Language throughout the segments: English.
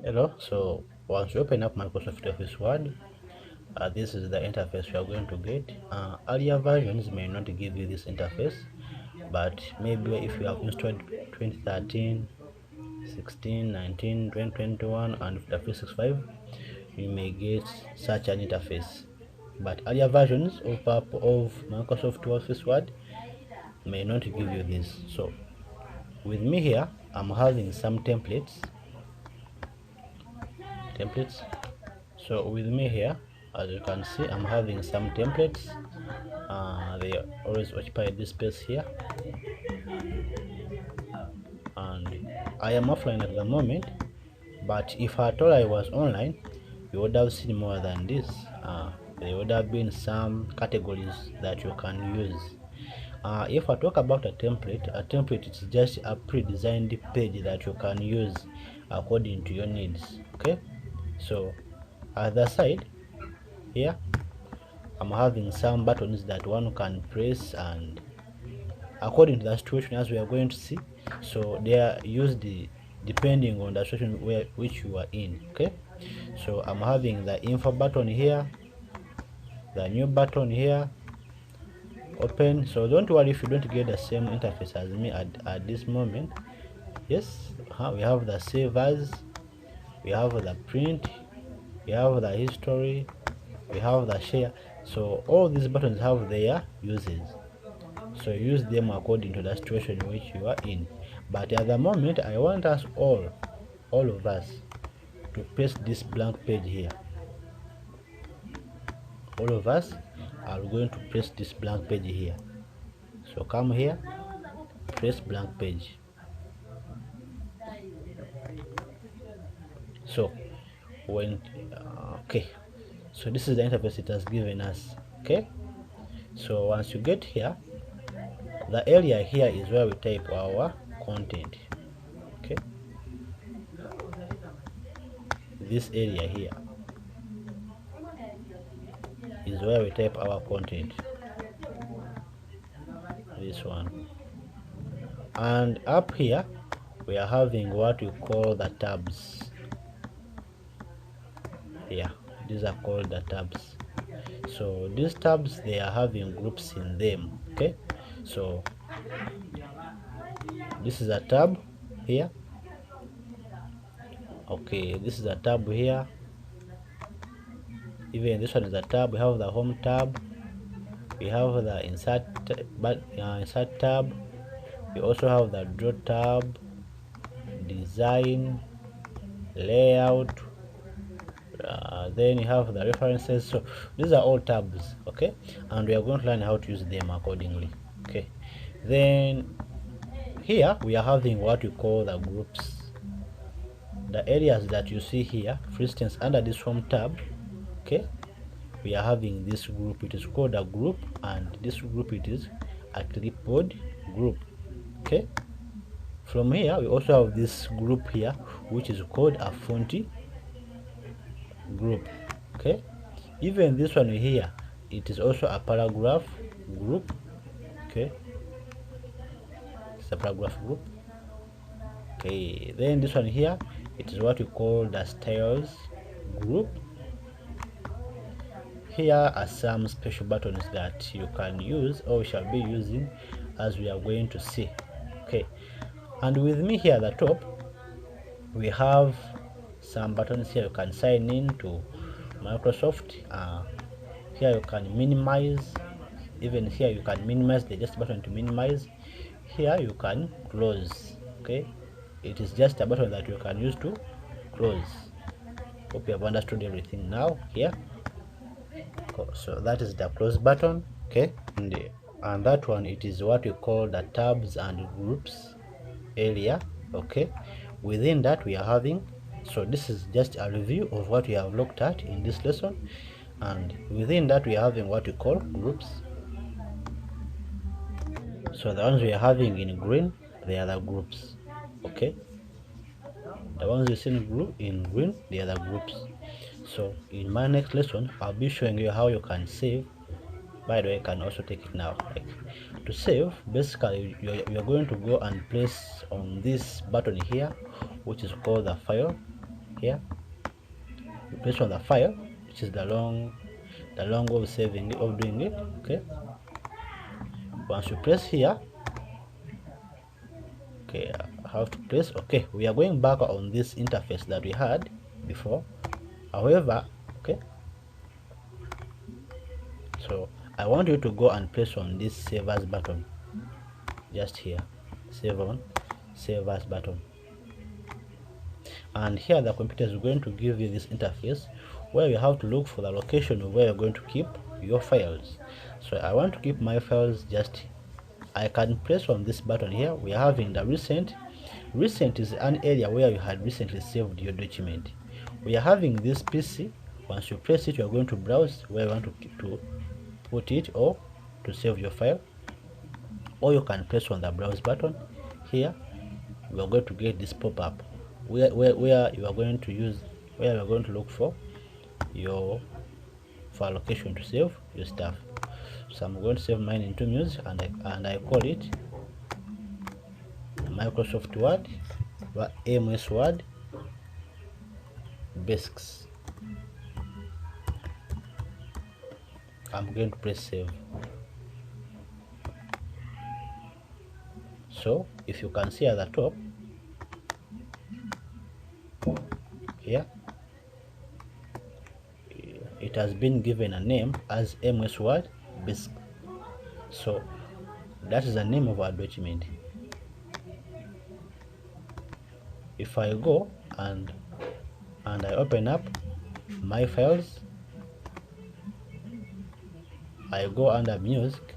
Hello. So once you open up Microsoft Office Word, this is the interface you are going to get. Earlier versions may not give you this interface, but maybe if you have installed 2013, 16, 19, 2021, and the 365, you may get such an interface. But earlier versions of Microsoft Office Word may not give you this. So with me here, I'm having some templates. So with me here, as you can see, I'm having some templates. They always occupy this space here, and I am offline at the moment. But if at all I was online, you would have seen more than this. There would have been some categories that you can use. If I talk about a template is just a pre-designed page that you can use according to your needs. Okay, so at the side here, I'm having some buttons that one can press, and according to the situation, as we are going to see, so they are used depending on the situation which you are in. Okay, so I'm having the info button here, the new button here, open. So don't worry if you don't get the same interface as me at this moment. Yes, we have the save as, we have the print, we have the history, we have the share. So all these buttons have their uses, so use them according to the situation in which you are in. But at the moment, I want us all of us, to paste this blank page here. All of us are going to press this blank page here. So come here, press blank page. So when okay, so this is the interface it has given us. Okay, so once you get here, the area here is where we type our content. Okay, this area here is where we type our content, this one. And up here we are having what we call the tabs. Yeah, these are called the tabs. So these tabs, they are having groups in them. Okay, so this is a tab here. Okay, this is a tab here. Even this one is a tab. We have the home tab, we have the insert tab, we also have the draw tab, design, layout, then you have the references. So these are all tabs. Okay, and we are going to learn how to use them accordingly. Okay, then here we are having what we call the groups, the areas that you see here. For instance, under this home tab, okay, we are having this group. It is called a group, and this group, it is a clipboard group. Okay, from here we also have this group here, which is called a font group. Okay, even this one here, it is also a paragraph group. Okay, it's a paragraph group. Okay, then this one here, it is what we call the styles group. Here are some special buttons that you can use, or shall be using, as we are going to see. Okay, and with me here at the top, we have some buttons here. You can sign in to Microsoft. Here you can minimize. Even here you can minimize, the just button to minimize. Here you can close. Okay, it is just a button that you can use to close. Hope you have understood everything now here. So that is the close button. Okay, and that one, it is what we call the tabs and groups area. Okay, within that we are having, so this is just a review of what we have looked at in this lesson, and within that we are having what we call groups. So the ones we are having in green, they are the groups. Okay, the ones you see in green, they are the groups. So in my next lesson, I'll be showing you how you can save. By the way, you can also take it now. Like, to save, basically you're going to go and place on this button here, which is called the file. here. You press on the file, which is the long way of saving of doing it. Okay, once you press here, okay, I have to press okay. We are going back on this interface that we had before. However, okay, so I want you to go and press on this save as button just here. Save as button, and here the computer is going to give you this interface where you have to look for the location of where you're going to keep your files. So I want to keep my files just, I can press on this button here. We are having the recent is an area where you had recently saved your document. We are having this PC. Once you press it, you are going to browse where you want to put it or to save your file, or you can press on the browse button here. You are going to get this pop-up where you are going to use, where you are going to look for your file location to save your stuff. So I'm going to save mine into Muse, and I call it Microsoft Word, MS Word Basics. I'm going to press save. So if you can see at the top here, it has been given a name as MS Word Basics. So that is the name of our document. If I go and I open up my files, I go under music,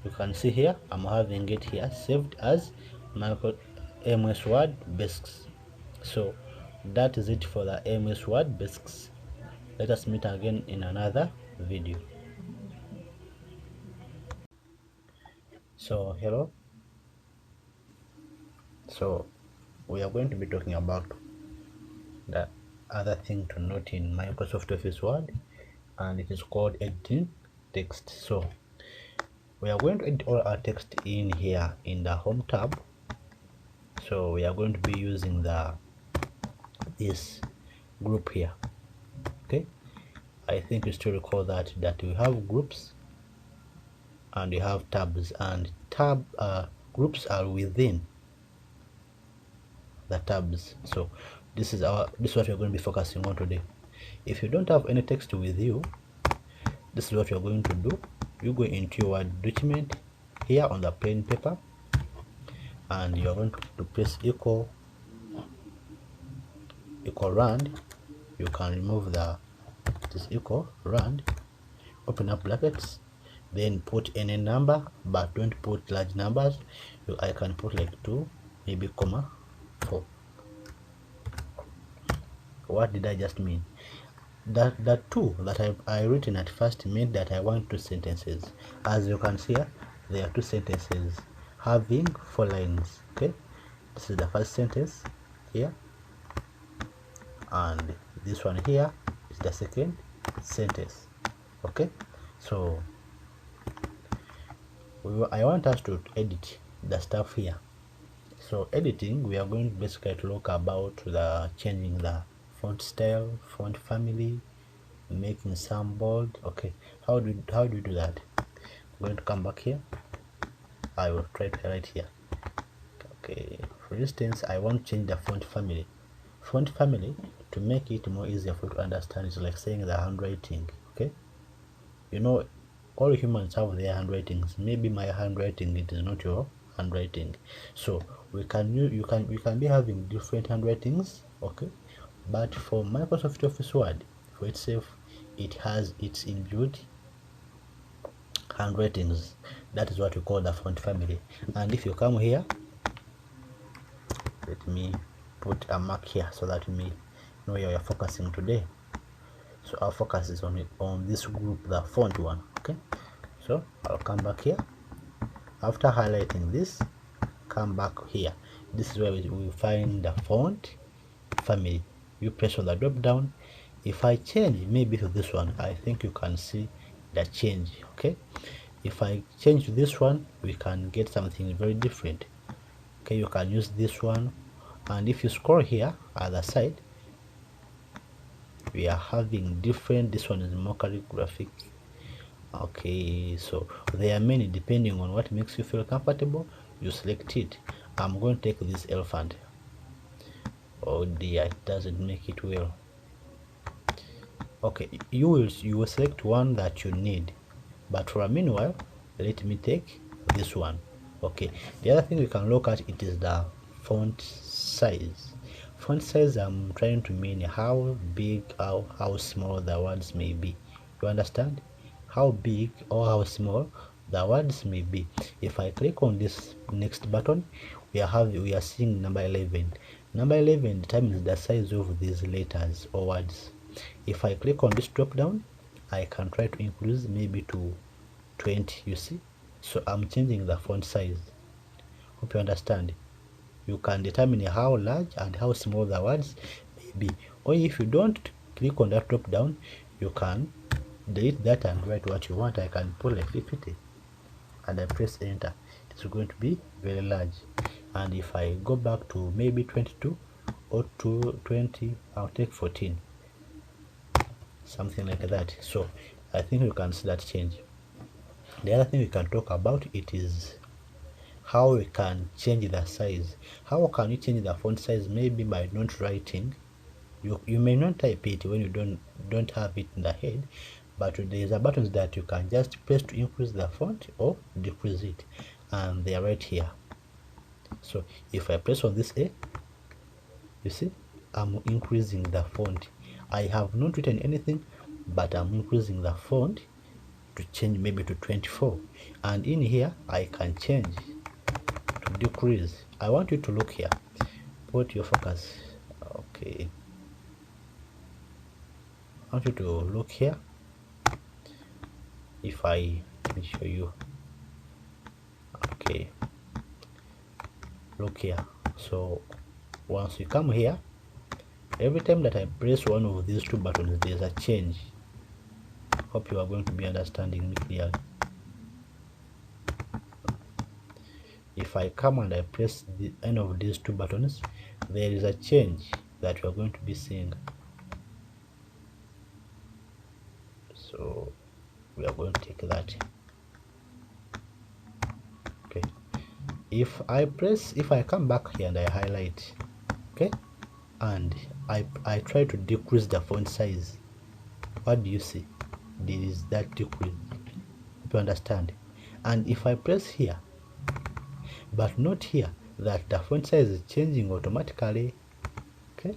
you can see here I'm having it here saved as MS Word Basics. So that is it for the MS Word Basics. Let us meet again in another video. So hello, so we are going to be talking about the other thing to note in Microsoft Office Word, and it is called editing text. So we are going to edit all our text in here in the home tab. So we are going to be using this group here. Okay, I think you still recall that we have groups and we have tabs, and groups are within the tabs. So this is what we're going to be focusing on today. If you don't have any text with you, this is what you're going to do. You go into your Word document here on the plain paper, and you're going to press equal round. You can remove this equal round, open up brackets, then put any number, but don't put large numbers. I can put like 2, maybe comma 4. What did I just mean? That 2 that I written at first meant that I want 2 sentences. As you can see here, there are 2 sentences having 4 lines. Okay, this is the first sentence here, and this one here is the second sentence. Okay, so I want us to edit the stuff here. So editing, we are going basically to look about the changing the font style, font family, making some bold. Okay, how do you do that? I'm going to come back here. I will try to highlight here. Okay, for instance, I want to change the font family. Font family, to make it more easier for you to understand, is like saying the handwriting. Okay, you know, all humans have their handwritings. Maybe my handwriting, it is not your handwriting. So you can be having different handwritings. Okay, but for Microsoft Office Word, for itself, it has its inbuilt handwritings. That is what we call the font family. And if you come here, let me put a mark here so that we know where we are focusing today. So our focus is on this group, the font one. Okay, so I'll come back here. After highlighting this, come back here. This is where we will find the font family. You press on the drop down. If I change maybe to this one, I think you can see the change. Okay, if I change to this one, we can get something very different. Okay, you can use this one, And if you scroll here at the side, we are having different. This one is more calligraphic. Okay, so there are many. Depending on what makes you feel comfortable, you select it. I'm going to take this elephant. Oh dear, it doesn't make it well. Okay, you will select one that you need, but for a meanwhile, let me take this one. Okay, the other thing we can look at it is the font size. Font size, I'm trying to mean how big or how small the words may be. You understand? How big or how small the words may be. If I click on this next button, we are seeing number 11. Number 11 determines the size of these letters or words. If I click on this drop down, I can try to increase maybe to 20. You see, so I'm changing the font size. Hope you understand. You can determine how large and how small the words may be, or if you don't click on that drop down, you can delete that and write what you want. I can put like 50 and I press enter. It's going to be very large. And if I go back to maybe 22 or to 20, I'll take 14, something like that. So I think you can see that change. The other thing we can talk about it is how we can change the size. How can you change the font size? Maybe by not writing. You may not type it when you don't have it in the head, but there's a buttons that you can just press to increase the font or decrease it, and they are right here. So if I press on this A, you see I'm increasing the font. I have not written anything, but I'm increasing the font to change maybe to 24, and in here I can change to decrease. I want you to look here, put your focus. Okay, I want you to look here. If let me show you. Okay, look here. So once you come here, every time that I press one of these two buttons, there's a change. Hope you are going to be understanding me clearly. If I come and I press the end of these two buttons, there is a change that we are going to be seeing. So we are going to take that. Okay, if I come back here and I highlight, okay, and I try to decrease the font size, what do you see? There is that decrease. If you understand. And if I press here but not here, that the font size is changing automatically. Okay,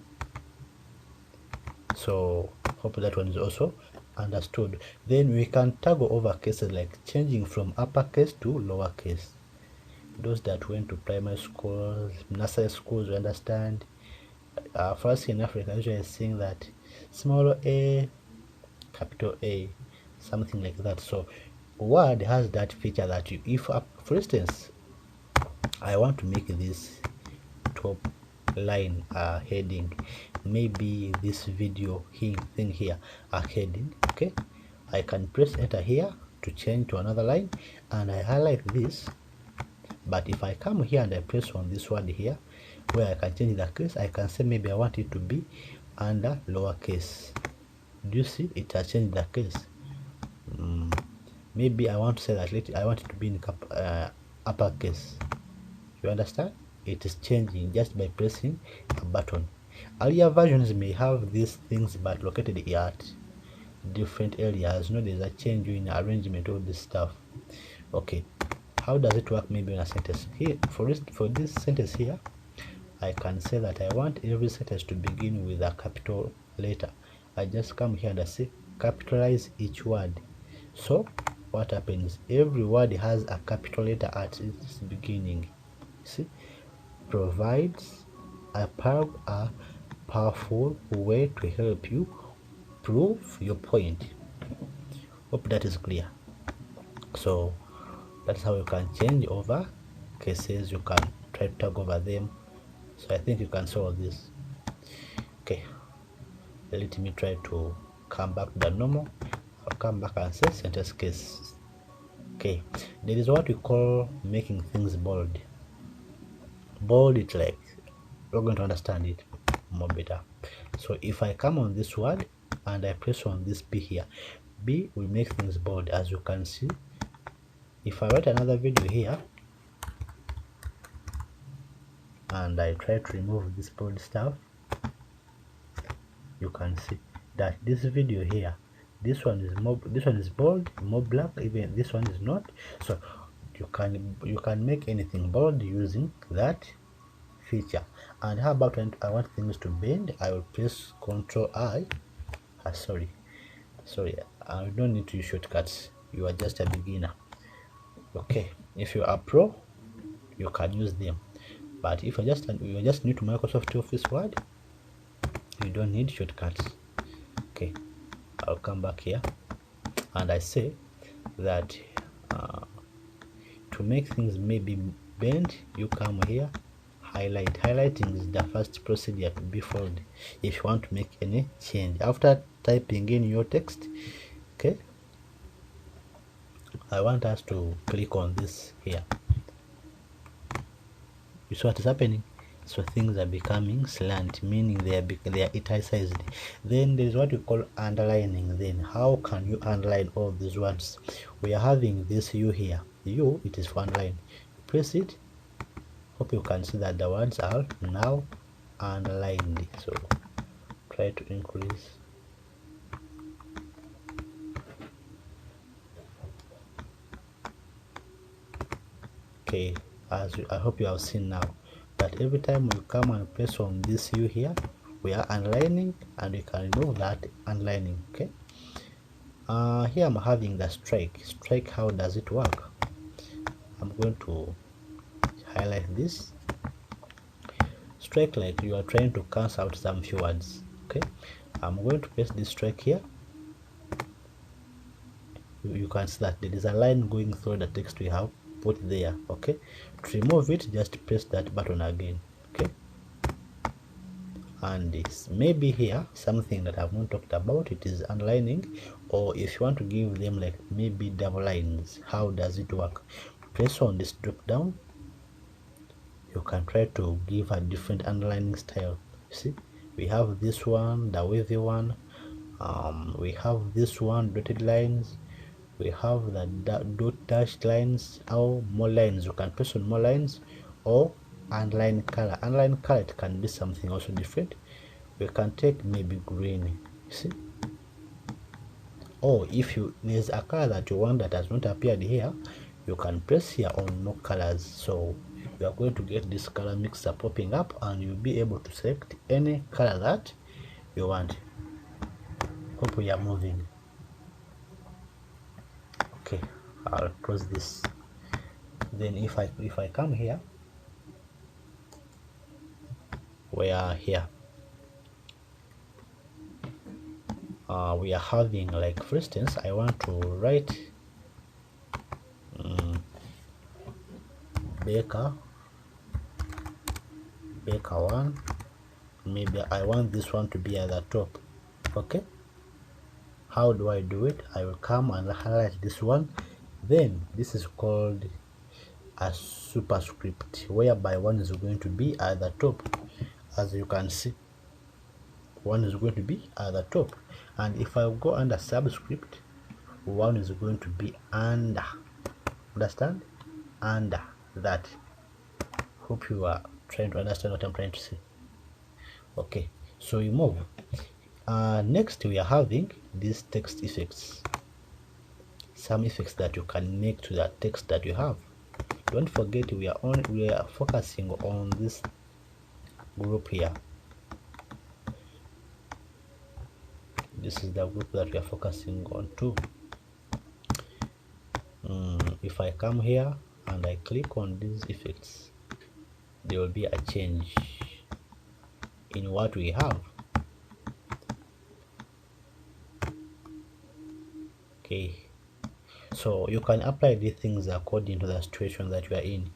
so hope that one is also understood. Then we can toggle over cases, like changing from uppercase to lowercase. Those that went to primary schools, nursery schools, you understand. First in Africa, usually seeing that small a, capital A, something like that. So Word has that feature that if for instance I want to make this top line heading, maybe this video thing here a heading, okay, I can press enter here to change to another line, and I highlight this. But if I come here and I press on this word here where I can change the case, I can say maybe I want it to be under lowercase. Do you see it has changed the case? Maybe I want to say that I want it to be in uppercase. You understand? It is changing just by pressing a button. Earlier versions may have these things but located at different areas. There's a change in arrangement of this stuff. Okay, how does it work? Maybe in a sentence here, for this sentence here, I can say that I want every sentence to begin with a capital letter. I just come here and I say capitalize each word. So what happens? Every word has a capital letter at its beginning. See, provides a powerful way to help you prove your point. Hope that is clear. So that's how you can change over cases. You can try to tag over them. So I think you can solve this. Okay, let me try to come back to the normal. I'll come back and say sentence case. Okay, there is what we call making things bold. Bold, it like you're going to understand it more better. So if I come on this word and I press on this B here, B will make things bold, as you can see. If I write another video here and I try to remove this bold stuff, you can see that this video here, this one is bold, more black, even this one is not. So you can make anything bold using that feature. And how about when I want things to bend? I will press Ctrl I. Sorry, I don't need to use shortcuts. You are just a beginner. Okay, if you are pro, you can use them, but if you're just new to Microsoft Office Word, you don't need shortcuts. Okay, I'll come back here and I say that to make things maybe bend, you come here, highlight. Highlighting is the first procedure to be followed if you want to make any change after typing in your text. Okay, I want us to click on this here. You see what is happening? So things are becoming slant, meaning they are italicized. Then there is what we call underlining. Then how can you underline all these words? We are having this U here. U, it is for underline. Press it. Hope you can see that the words are now underlined. So try to increase. Okay, I hope you have seen now that every time we come and press on this U here, we are underlining, and we can remove that underlining. Okay, here I'm having the strike. How does it work? I'm going to highlight this strike, like you are trying to cancel out some few words. Okay, I'm going to press this strike here. You can see that there is a line going through the text we have put there. Okay, to remove it, just press that button again. Okay, and this maybe here something that I've not talked about, it is underlining, or if you want to give them like maybe double lines, how does it work? Press on this drop down. You can try to give a different underlining style. See, we have this one, the wavy one, we have this one, dotted lines, we have the dot dashed lines, or more lines. You can press on more lines, or underline color. Underline color, it can be something also different. We can take maybe green. See, or if there's a color that you want that has not appeared here, you can press here on no colors. So you are going to get this color mixer popping up, and you'll be able to select any color that you want. Hope we are moving. Okay, I'll close this. Then if I come here, we are here. We are having, like, for instance, I want to write Baker 1. Maybe I want this one to be at the top. Okay, how do I do it? I will come and highlight this one. Then this is called a superscript, whereby one is going to be at the top. As you can see, one is going to be at the top, and if I go under subscript, one is going to be under. Understand? Under that. Hope you are trying to understand what I'm trying to say. Okay, so we move. Next we are having these text effects, some effects that you can make to the text that you have. Don't forget, we are focusing on this group here. This is the group that we are focusing on too. If I come here and I click on these effects, there will be a change in what we have. Okay, so you can apply these things according to the situation that you are in.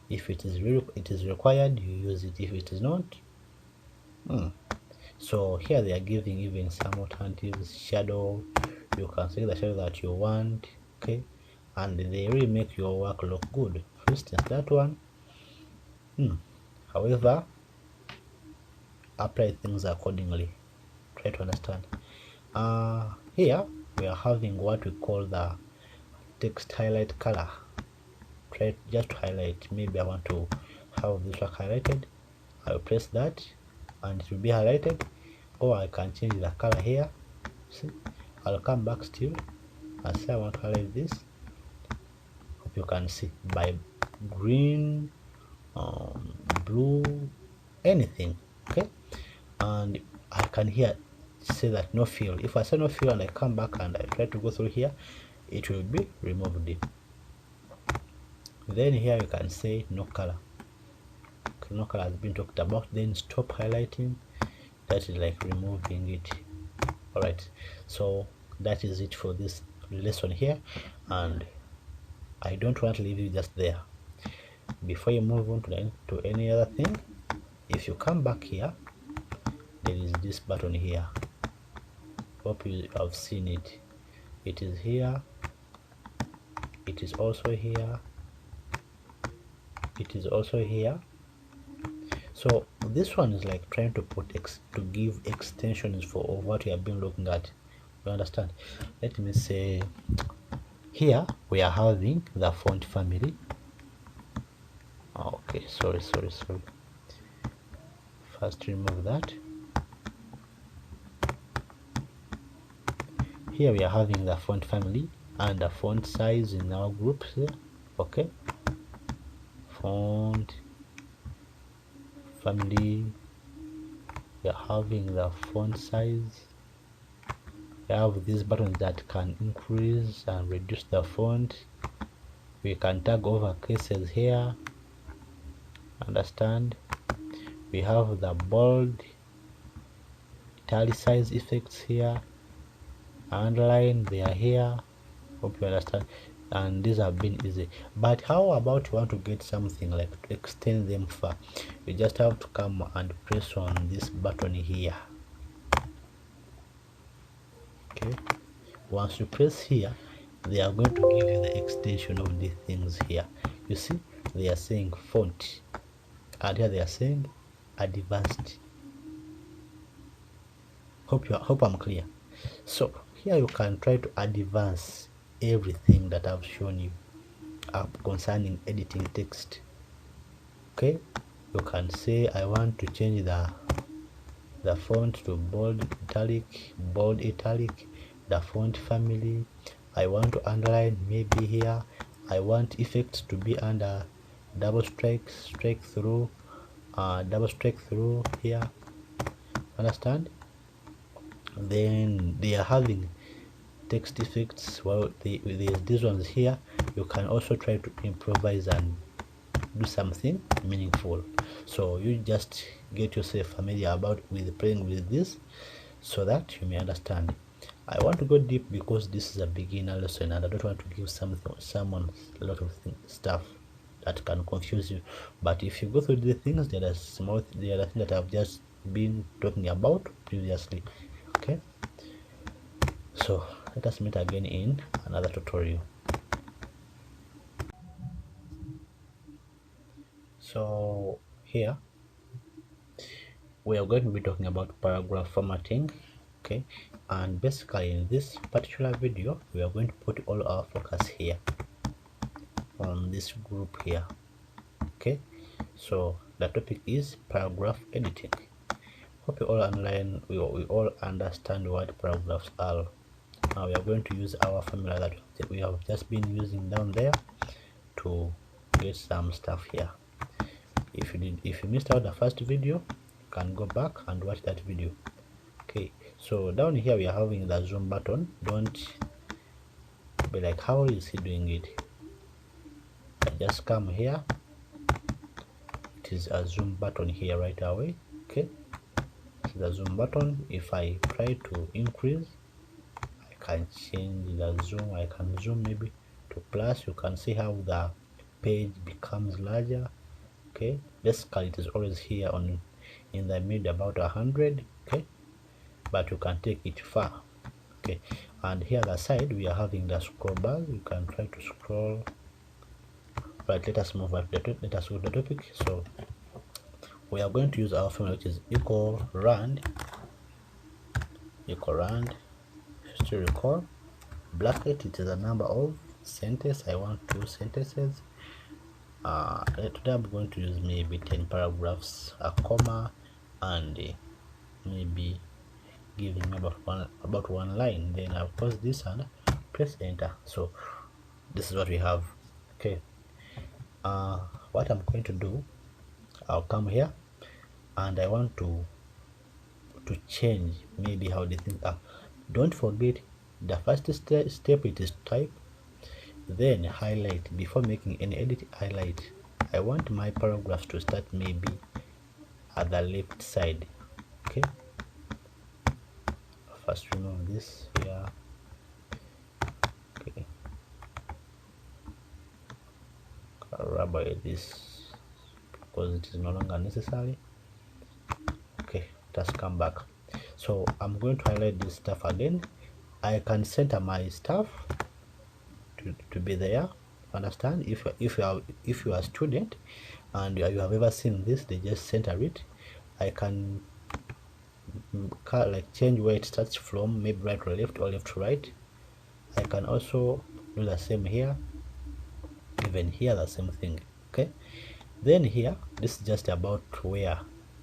If it is required, you use it. If it is not, so here they are giving even some alternatives. Shadow, you can see the shadow that you want. Okay, and they really make your work look good. For instance, that one, however, apply things accordingly. Try to understand. Here we are having what we call the text highlight color. Try just to highlight. Maybe I want to have this one highlighted. I will press that and it will be highlighted, or I can change the color here. See, I'll come back still and say I want to highlight this. Hope you can see by green, blue, anything. Okay, and I can here say that no fill. If I say no fill and I come back and I try to go through here, it will be removed. Then here you can say no color. Okay, no color has been talked about. Then stop highlighting. That is like removing it. All right, so that is it for this lesson here, and I don't want to leave you just there. Before you move on to any other thing, if you come back here, there is this button here. Hope you have seen it. It is here, it is also here, it is also here. So this one is like trying to put to give extensions for what you have been looking at. You understand? Let me say here we are having the font family. Okay, sorry. First remove that. Here we are having the font family and the font size in our groups here. Okay, font family, we are having the font size. We have these buttons that can increase and reduce the font. We can tag over cases here. Understand? We have the bold, italicized effects here, underline, they are here. Hope you understand. And these have been easy. But how about you want to get something like to extend them far? You just have to come and press on this button here. Okay, once you press here, they are going to give you the extension of these things here. You see, they are saying font, and here they are saying advanced. Hope I'm clear. So here you can try to advance everything that I've shown you up concerning editing text. Okay, you can say I want to change the font to bold italic, the font family. I want to underline maybe here. I want effects to be under double strike through here. Understand? Then they are having text effects. Well, these ones here, you can also try to improvise and do something meaningful. So you just get yourself familiar with playing with this so that you may understand. I want to go deep because this is a beginner lesson and I don't want to give someone a lot of stuff that can confuse you. But if you go through the things, there are things that I've just been talking about previously. Okay, so let us meet again in another tutorial. So here we are going to be talking about paragraph formatting. Okay, and basically in this particular video we are going to put all our focus here on this group here. Okay, so the topic is paragraph editing. Hope you all understand what paragraphs are. Now we are going to use our formula that we have just been using down there to get some stuff here. If you missed out the first video, you can go back and watch that video. Okay, so down here we are having the zoom button. Don't be like, how is he doing it? I just come here, it is a zoom button here right away. Okay, the zoom button. If I try to increase, I can change the zoom. I can zoom maybe to plus. You can see how the page becomes larger. Okay, basically it is always here in the mid about 100. Okay, but you can take it far. Okay, and here the side we are having the scroll bar. You can try to scroll. Right, let us move on. Let us go to the topic. So we are going to use our formula, which is equal rand, still recall, bracket, it is a number of sentences. I want 2 sentences. Today I'm going to use maybe 10 paragraphs, a comma, and maybe giving about one line. Then I'll close this and press enter. So this is what we have. Okay, what I'm going to do, I'll come here and I want to change maybe how the things are. Don't forget, the first step it is type, then highlight. Before making any edit, highlight. I want my paragraphs to start maybe at the left side. Okay, first remove this here. Okay, rubber this because it is no longer necessary. Okay, just come back. So I'm going to highlight this stuff again. I can center my stuff to be there. Understand? If you are a student and you have ever seen this, they just center it. I can like change where it starts from, maybe right to left or left to right. I can also do the same here, even here the same thing. Okay, then here this is just about where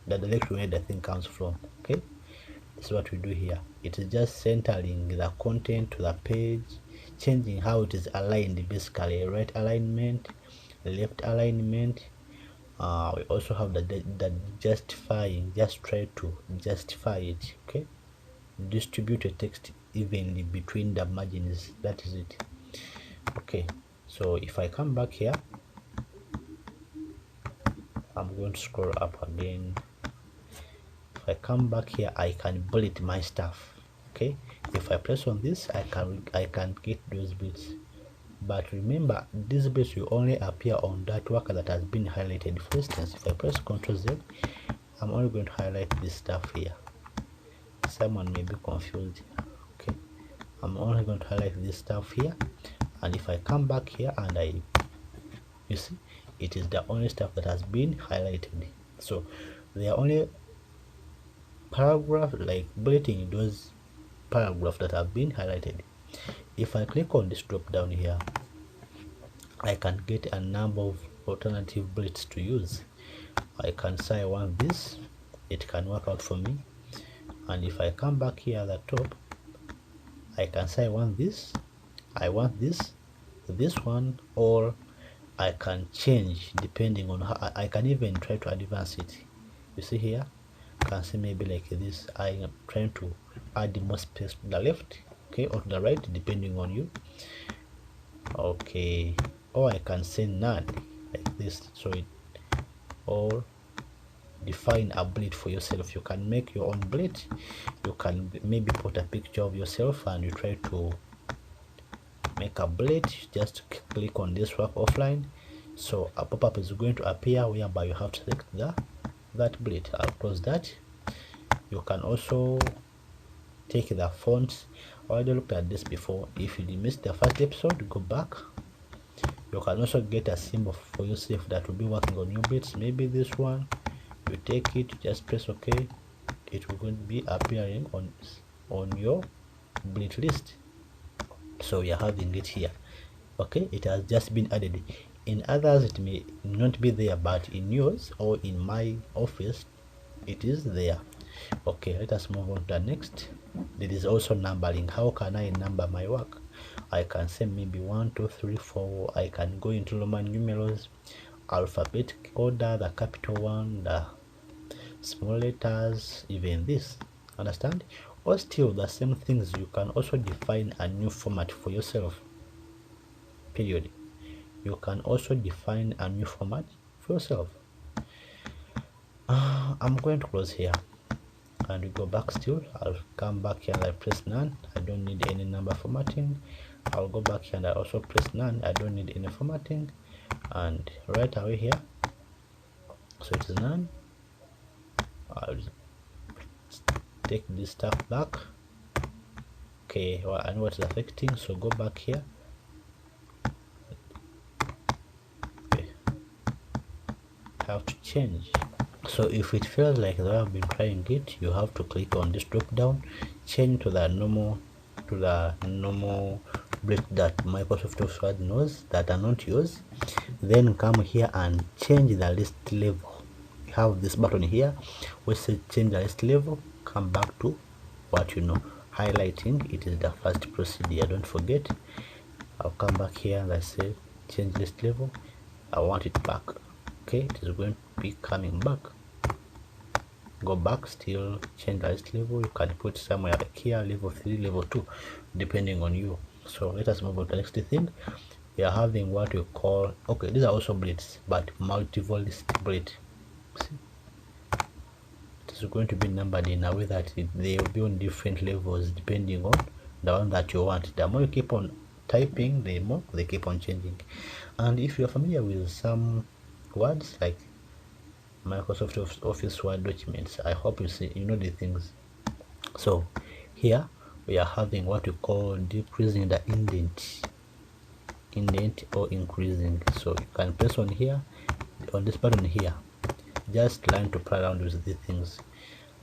the direction where the thing comes from. Okay, this is what we do here. It is just centering the content to the page, changing how it is aligned, basically right alignment, left alignment. We also have the justifying, just try to justify it. Okay, distribute a text evenly between the margins, that is it. Okay, so if I come back here, I'm going to scroll up again. If I come back here, I can bullet my stuff. Okay, if I press on this, I can get those bits. But remember, these bits will only appear on that work that has been highlighted. For instance, if I press Ctrl Z, I'm only going to highlight this stuff here. Someone may be confused. Okay, I'm only going to highlight this stuff here, and if I come back here and you see, it is the only stuff that has been highlighted. So there are only paragraph, like bulleting those paragraphs that have been highlighted. If I click on this drop down here, I can get a number of alternative bullets to use. I can say I want this, it can work out for me. And if I come back here at the top, I can say I want this, this one, or I can change depending on how I can even try to advance it. You see here, I can say maybe like this. I am trying to add more space to the left, okay, or to the right, depending on you. Okay, or I can say none, like this. So it, or define a bullet for yourself. You can make your own bullet. You can maybe put a picture of yourself and you try to make a bullet. Just click on this work offline, so a pop-up is going to appear whereby you have to select that bullet. I'll close that. You can also take the fonts. I already looked at this before. If you missed the first episode, go back. You can also get a symbol for yourself that will be working on your bits. Maybe this one, you take it, just press OK, it will be appearing on your bullet list. So we are having it here. Okay, it has just been added. In others it may not be there, but in yours or in my office it is there. Okay, let us move on to the next. There is also numbering. How can I number my work? I can say maybe 1 2 3 4. I can go into Roman numerals, alphabetic order, the capital one, the small letters, even this. Understand? Or still the same things, you can also define a new format for yourself. Period. You can also define a new format for yourself. I'm going to close here and we go back. Still, I'll come back here and I press none. I don't need any number formatting. I'll go back here and I also press none. I don't need any formatting, and right away here, so it is none. I'll take this stuff back. Okay, well, I know what is affecting, so go back here. Okay, I have to change So if it feels like they have been trying it, you have to click on this drop down, change to the normal blit that Microsoft Office Word knows that are not yours. Then come here and change the list level. You have this button here which says change the list level. Come back to what you know. Highlighting it is the first procedure, don't forget. I'll come back here and I say change list level. I want it back. Okay, it is going to be coming back. Go back, still change the list level. You can put somewhere like here, level 3, level 2, depending on you. So let us move on to the next thing. We are having what we call, okay, these are also blades, but multiple list blade. See, it is going to be numbered in a way that they will be on different levels depending on the one that you want. The more you keep on typing, the more they keep on changing. And if you're familiar with some words like Microsoft Office Word documents, I hope you know the things. So here we are having what we call decreasing the indent or increasing. So you can press on here, on this button here, just learn to play around with these things.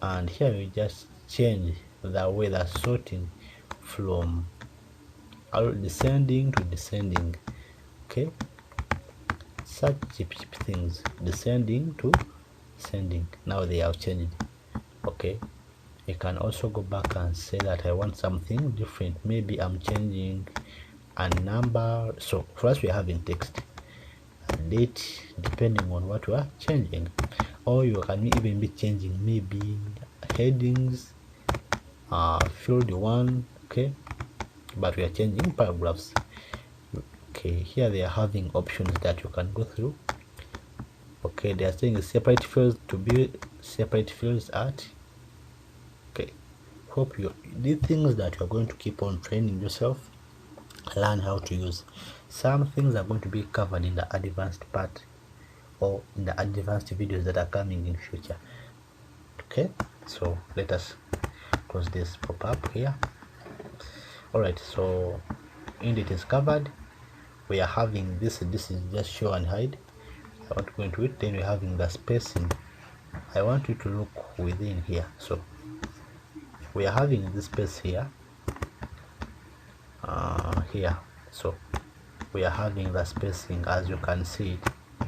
And here we just change the way the sorting from descending to descending. Okay, such cheap things, descending to descending. Now they have changed. Okay, you can also go back and say that I want something different. Maybe I'm changing a number. So first we are having text, date, depending on what we are changing, or you can even be changing maybe headings, field 1. Okay, but we are changing paragraphs. Okay, here they are having options that you can go through. Okay, they are saying separate fields to be separate fields at. Okay, hope these things that you are going to keep on training yourself, learn how to use. Some things are going to be covered in the advanced part or in the advanced videos that are coming in future. Okay, so let us close this pop-up here. All right, so indent is covered. We are having this is just show and hide. I want to go into it. Then we're having the spacing. I want you to look within here. So we are having this space here, here. So we are having the spacing as you can see it.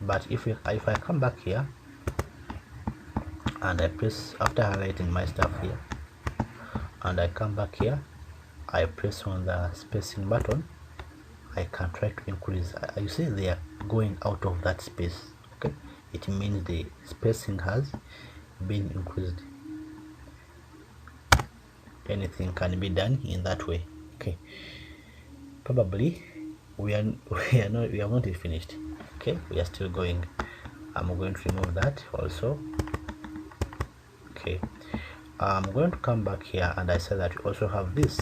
But if I come back here and I press, after highlighting my stuff here, and I come back here, I press on the spacing button, I can try to increase. You see they are going out of that space. Okay, it means the spacing has been increased. Anything can be done in that way. Okay, probably we are not finished. Okay, we are still going. I'm going to remove that also. Okay, I'm going to come back here and I said that we also have this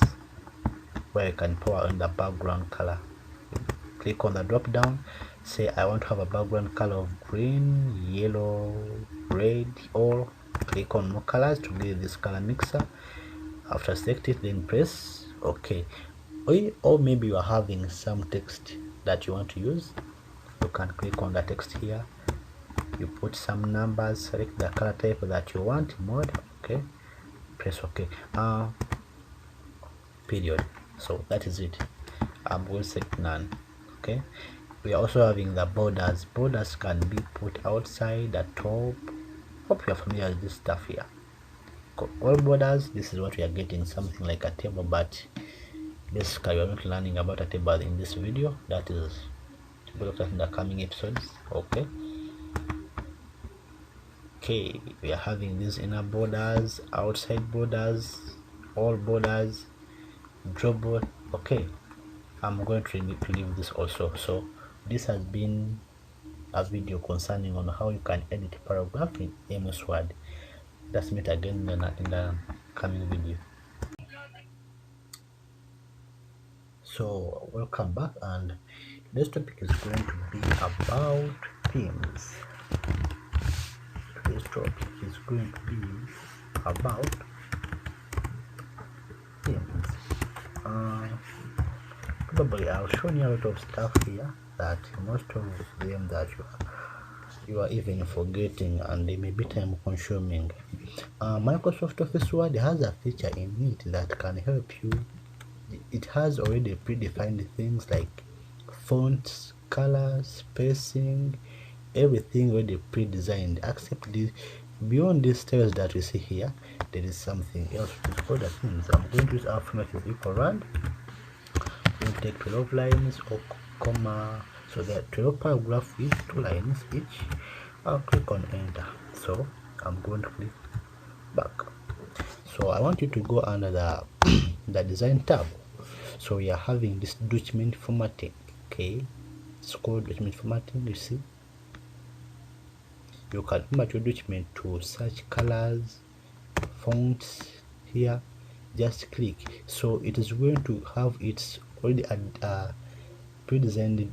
where you can power on the background color. Click on the drop down, say I want to have a background color of green, yellow, red, or click on more colors to get this color mixer. After select it, then press OK. Or maybe you are having some text that you want to use. You can click on the text here, you put some numbers, select the color type that you want, mode, okay, press OK, period. So that is it. I'm going to select none. Okay, we are also having the borders. Borders can be put outside, the top. Hope you are familiar with this stuff here. All borders, this is what we are getting, something like a table, but basically we are not learning about a table in this video. That is to be looked at in the coming episodes. Okay, we are having these inner borders, outside borders, all borders, drop board. Okay, I'm going to leave this also. So this has been a video concerning on how you can edit paragraph in MS Word. Let's meet again in the coming video. So welcome back, and this topic is going to be about themes. This topic is going to be about themes. Probably I'll show you a lot of stuff here that most of them that you you are even forgetting, and they may be time consuming. Microsoft Office Word has a feature in it that can help you. It has already predefined things like fonts, colors, spacing, everything already pre-designed, except beyond these styles that we see here, there is something else which is called the themes. I'm going to use our format is equal rand. We will take 12 lines or comma, so there are 12 paragraphs with 2 lines each. I'll click on enter. So I'm going to click back. So I want you to go under the the design tab. So we are having this document formatting. Okay, it's called document formatting. You see, you can format your document to search colors, fonts here. Just click. So it is going to have its already pre-designed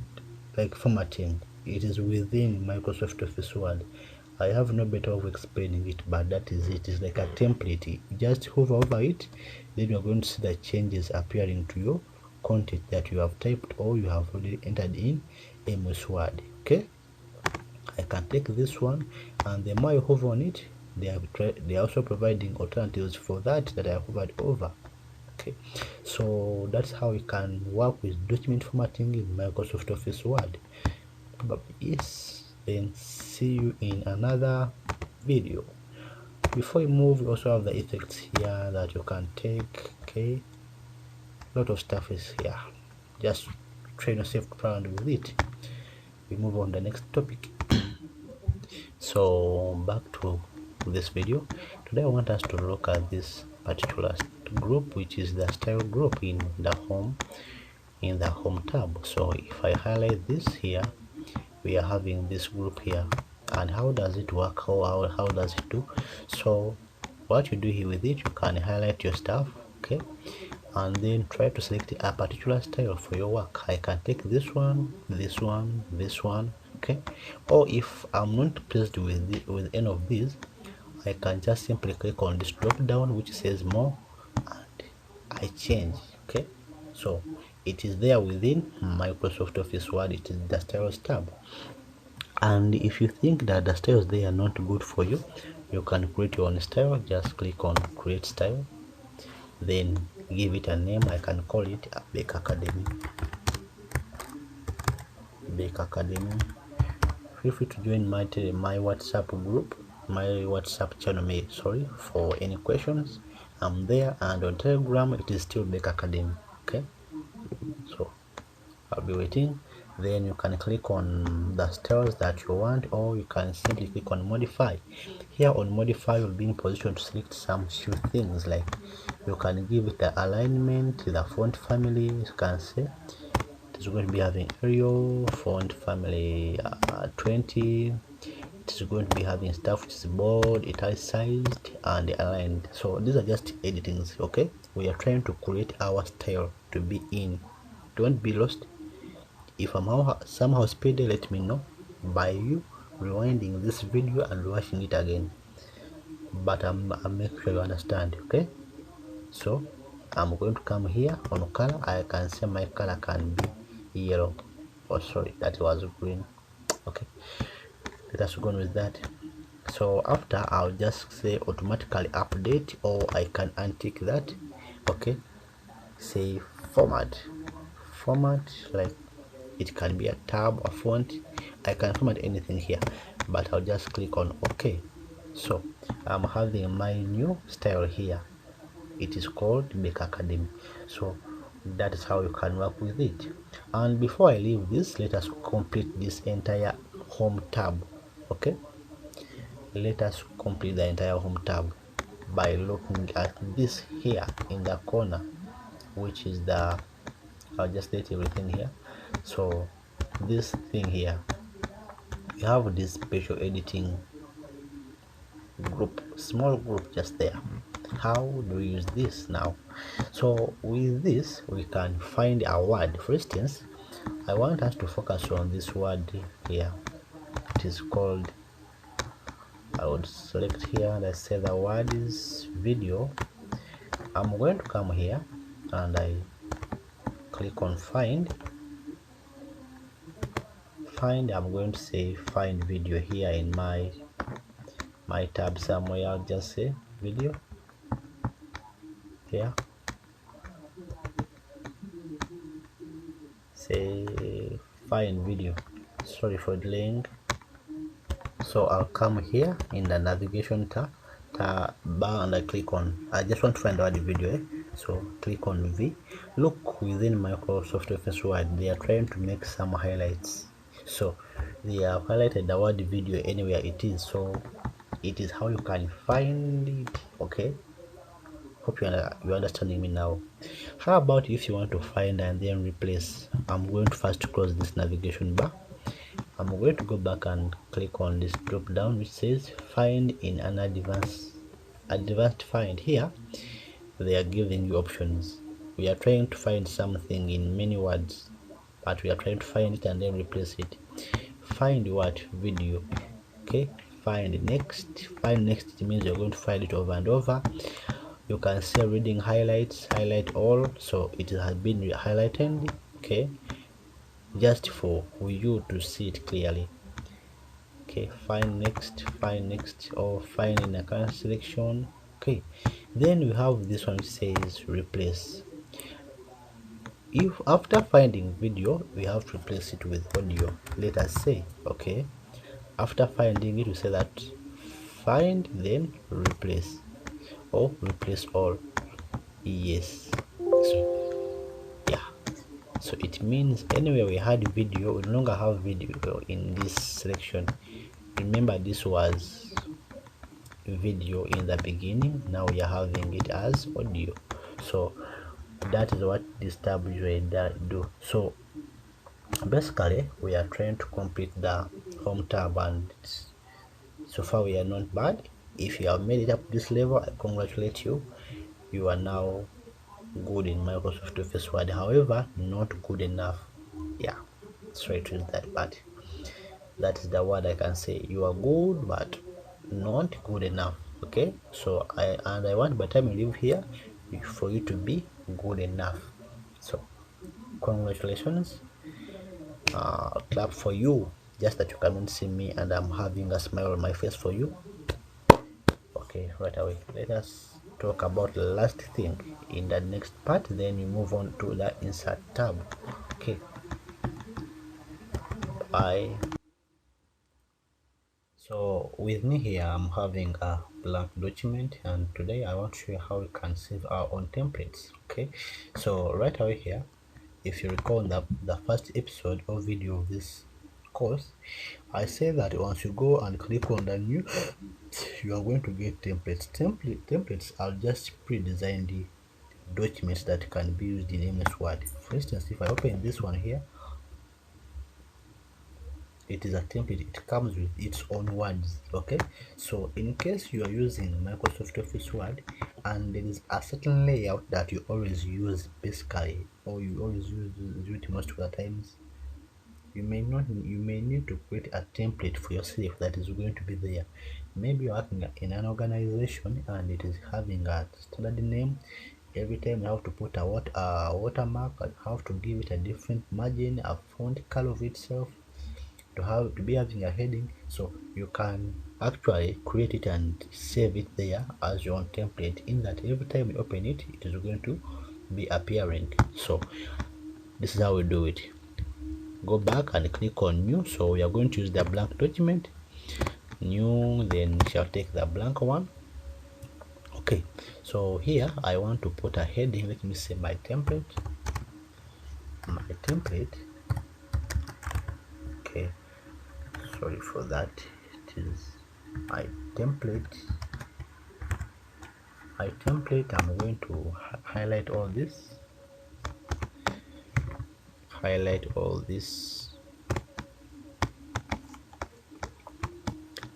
like formatting. It is within Microsoft Office Word. I have no better way of explaining it, but that is it. It's like a template. You just hover over it, then you're going to see the changes appearing to your content that you have typed or you have already entered in MS Word. Okay, I can take this one, and the more you hover on it, they are also providing alternatives for that I hovered over. Okay, so that's how you can work with document formatting in Microsoft Office Word. But yes, then see you in another video. Before you move, you also have the effects here that you can take. Okay, a lot of stuff is here. Just train yourself around with it. We move on to the next topic. So back to this video. Today I want us to look at this particular group, which is the style group in the home tab. So if I highlight this here, we are having this group here. And how does it work? How does it do? So what you do here with it, you can highlight your stuff, okay, and then try to select a particular style for your work. I can take this one, this one, this one, okay. Or if I'm not pleased with any of these, I can just simply click on this drop down which says more, and I change. Okay, so it is there within Microsoft Office Word. It is the styles tab. And if you think that the styles they are not good for you, you can create your own style. Just click on create style, then give it a name. I can call it Bake Academy. Feel free to join my WhatsApp group, my WhatsApp channel, for any questions. I'm there, and on Telegram it is still Bake Academy. Okay, so I'll be waiting. Then you can click on the styles that you want, or you can simply click on modify. Here on modify, you'll be in position to select some few things, like you can give it the alignment, the font family. You can say it's going to be having Arial font family 20. It's going to be having stuff which is bold, italicized, and aligned. So these are just editings. Okay, we are trying to create our style to be in. Don't be lost. If I'm somehow speedy, let me know by you rewinding this video and watching it again. But I'll make sure you understand. Okay, so I'm going to come here on color. I can say my color can be yellow. Oh, sorry, that was green. Okay, let us go on with that. So after, I'll just say automatically update, or I can untick that. Okay, say format, like it can be a tab, a font. I can format anything here, but I'll just click on OK. So I'm having my new style here. It is called Bake Academy. So that is how you can work with it. And before I leave this, let us complete this entire home tab. Okay, let us complete the entire home tab by looking at this here in the corner, which is the, I'll just delete everything here. So this thing here, you have this special editing group, small group just there. How do we use this now? So with this, we can find a word. For instance, I want us to focus on this word here. It is called, I would select here, let's say the word is video. I'm going to come here and I click on find find, I'm going to say find video here in my tab somewhere. I'll just say video here, say find video. Sorry for delaying. So I'll come here in the navigation tab bar and I click on, I just want to find out the video, so click on V. Look within Microsoft Office Word, they are trying to make some highlights, so they have highlighted the word video anywhere it is, so it is how you can find it. Okay, hope you're understanding me now. How about if you want to find and then replace? I'm going to first close this navigation bar. I'm going to go back and click on this drop down which says find in an advanced find. Here they are giving you options. We are trying to find something in many words, but we are trying to find it and then replace it. Find what? Video. Okay, find next. Find next, it means you're going to find it over and over. You can see reading highlights, highlight all, so it has been highlighted. Okay, just for you to see it clearly. Okay, find next, or find in a current selection. Okay, then we have this one which says replace. If after finding video we have to replace it with audio, let us say, okay, after finding it we say that find then replace, or replace all. Yes, so yeah, so it means anywhere we had video, we no longer have video in this selection. Remember, this was video in the beginning, now we are having it as audio. So that is what this tab usually do. So basically we are trying to complete the home tab, and so far we are not bad. If you have made it up to this level, I congratulate you. You are now good in Microsoft Office Word. However, not good enough. Yeah, sorry to use that, but that is the word I can say. You are good but not good enough. Okay, so I want by the time you leave here for you to be good enough. So congratulations, clap for you, just that you cannot see me and I'm having a smile on my face for you. Okay, right away, let us talk about the last thing in the next part, then we move on to the insert tab. Okay, bye. So with me here, I'm having a blank document, and today I want to show you how we can save our own templates. Okay, so right away here, if you recall the first episode or video of this course, I say that once you go and click on the new, you are going to get templates. Templates are just pre-designed documents that can be used in MS Word. For instance, if I open this one here, it is a template, it comes with its own words. Okay, so in case you are using Microsoft Office Word and there is a certain layout that you always use basically, or you always use it most of the times, you may need to create a template for yourself that is going to be there. Maybe you're working in an organization and it is having a standard name. Every time you have to put a watermark, and have to give it a different margin, a font color of itself, to be having a heading. So you can actually create it and save it there as your own template, in that every time you open it, it is going to be appearing. So this is how we do it. Go back and click on new. So we are going to use the blank document, new, then we shall take the blank one. Okay, so here I want to put a heading. Let me say my template. Okay, sorry for that, it is my template. I'm going to highlight all this,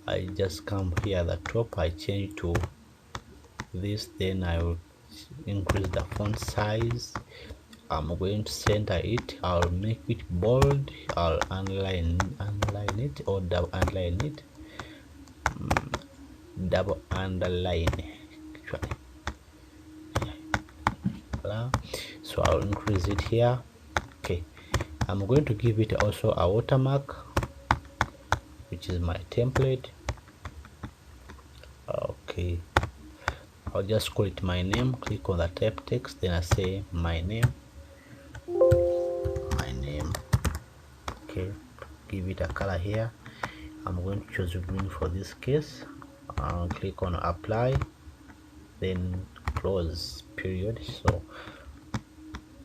I just come here at the top, I change to this, then I will increase the font size. I'm going to center it, I'll make it bold, I'll underline it, or double underline it, double underline actually. So I'll increase it here. Okay, I'm going to give it also a watermark. which is my template. Okay, I'll just call it my name. Click on the type text, then I say my name. Okay, give it a color here. I'm going to choose green for this case. I'll click on apply, then close period. So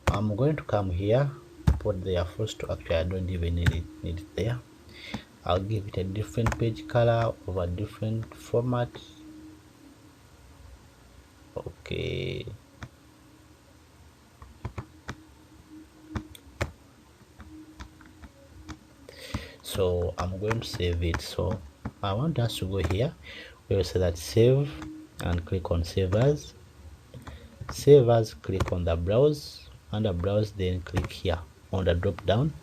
I'm going to come here, put there first. Actually, I don't even need it there. I'll give it a different page color of a different format. Okay, so I'm going to save it. So I want us to go here where you say that save, and click on save as. Save as, click on the browse. Under browse, then click here on the drop down,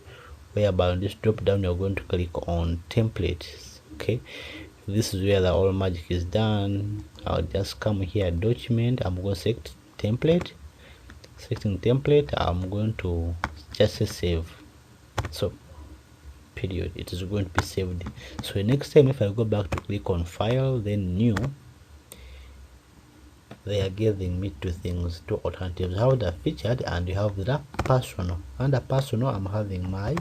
whereby on this drop down you're going to click on templates. Okay, this is where the all magic is done. I'll just come here, document. I'm going to select template. Selecting template, I'm going to just say save. So period, it is going to be saved. So next time if I go back to click on file, then new, they are giving me two things, two alternatives. How the featured, and you have the personal. Under personal, I'm having my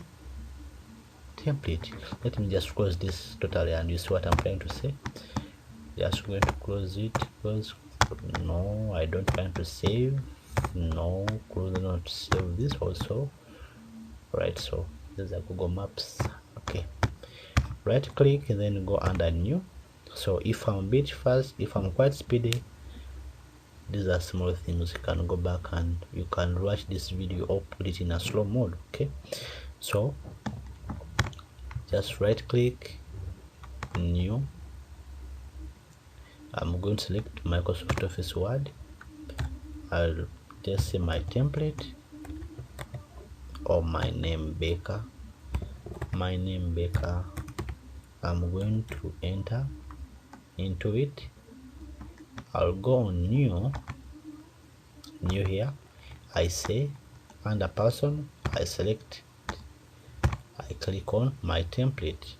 template. Let me just close this totally and you see what I'm trying to say. Just going to close it. Close. No, I don't plan to save. No, close, not save this also. Right, so there's a Google Maps. Okay, right click and then go under new. So if I'm a bit fast, if I'm quite speedy, these are small things. You can go back and you can watch this video or put it in a slow mode. Okay, so just right click, new. I'm going to select Microsoft Office Word. I'll just say my template or my name Baker. My name Baker. I'm going to enter into it. I'll go on new here. I say under person, I select, I click on my template.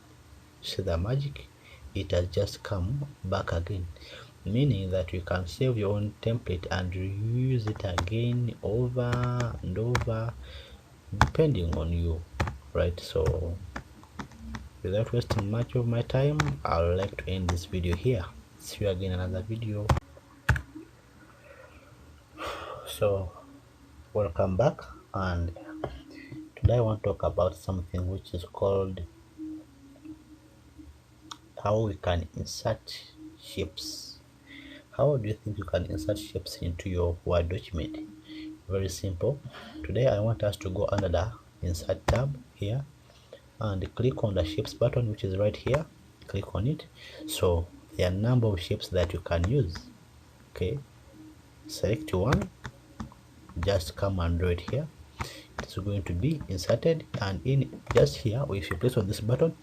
See the magic? It has just come back again, meaning that you can save your own template and reuse it again over and over depending on you, right? So without wasting much of my time, I would like to end this video here. See you again in another video. So welcome back, and today I want to talk about something which is called how we can insert shapes. How do you think you can insert shapes into your Word document? Very simple. Today I want us to go under the insert tab here and click on the shapes button, which is right here. Click on it. So there are a number of shapes that you can use. Okay, select one, just come and draw it here. It's going to be inserted, and in just here, if you press on this button,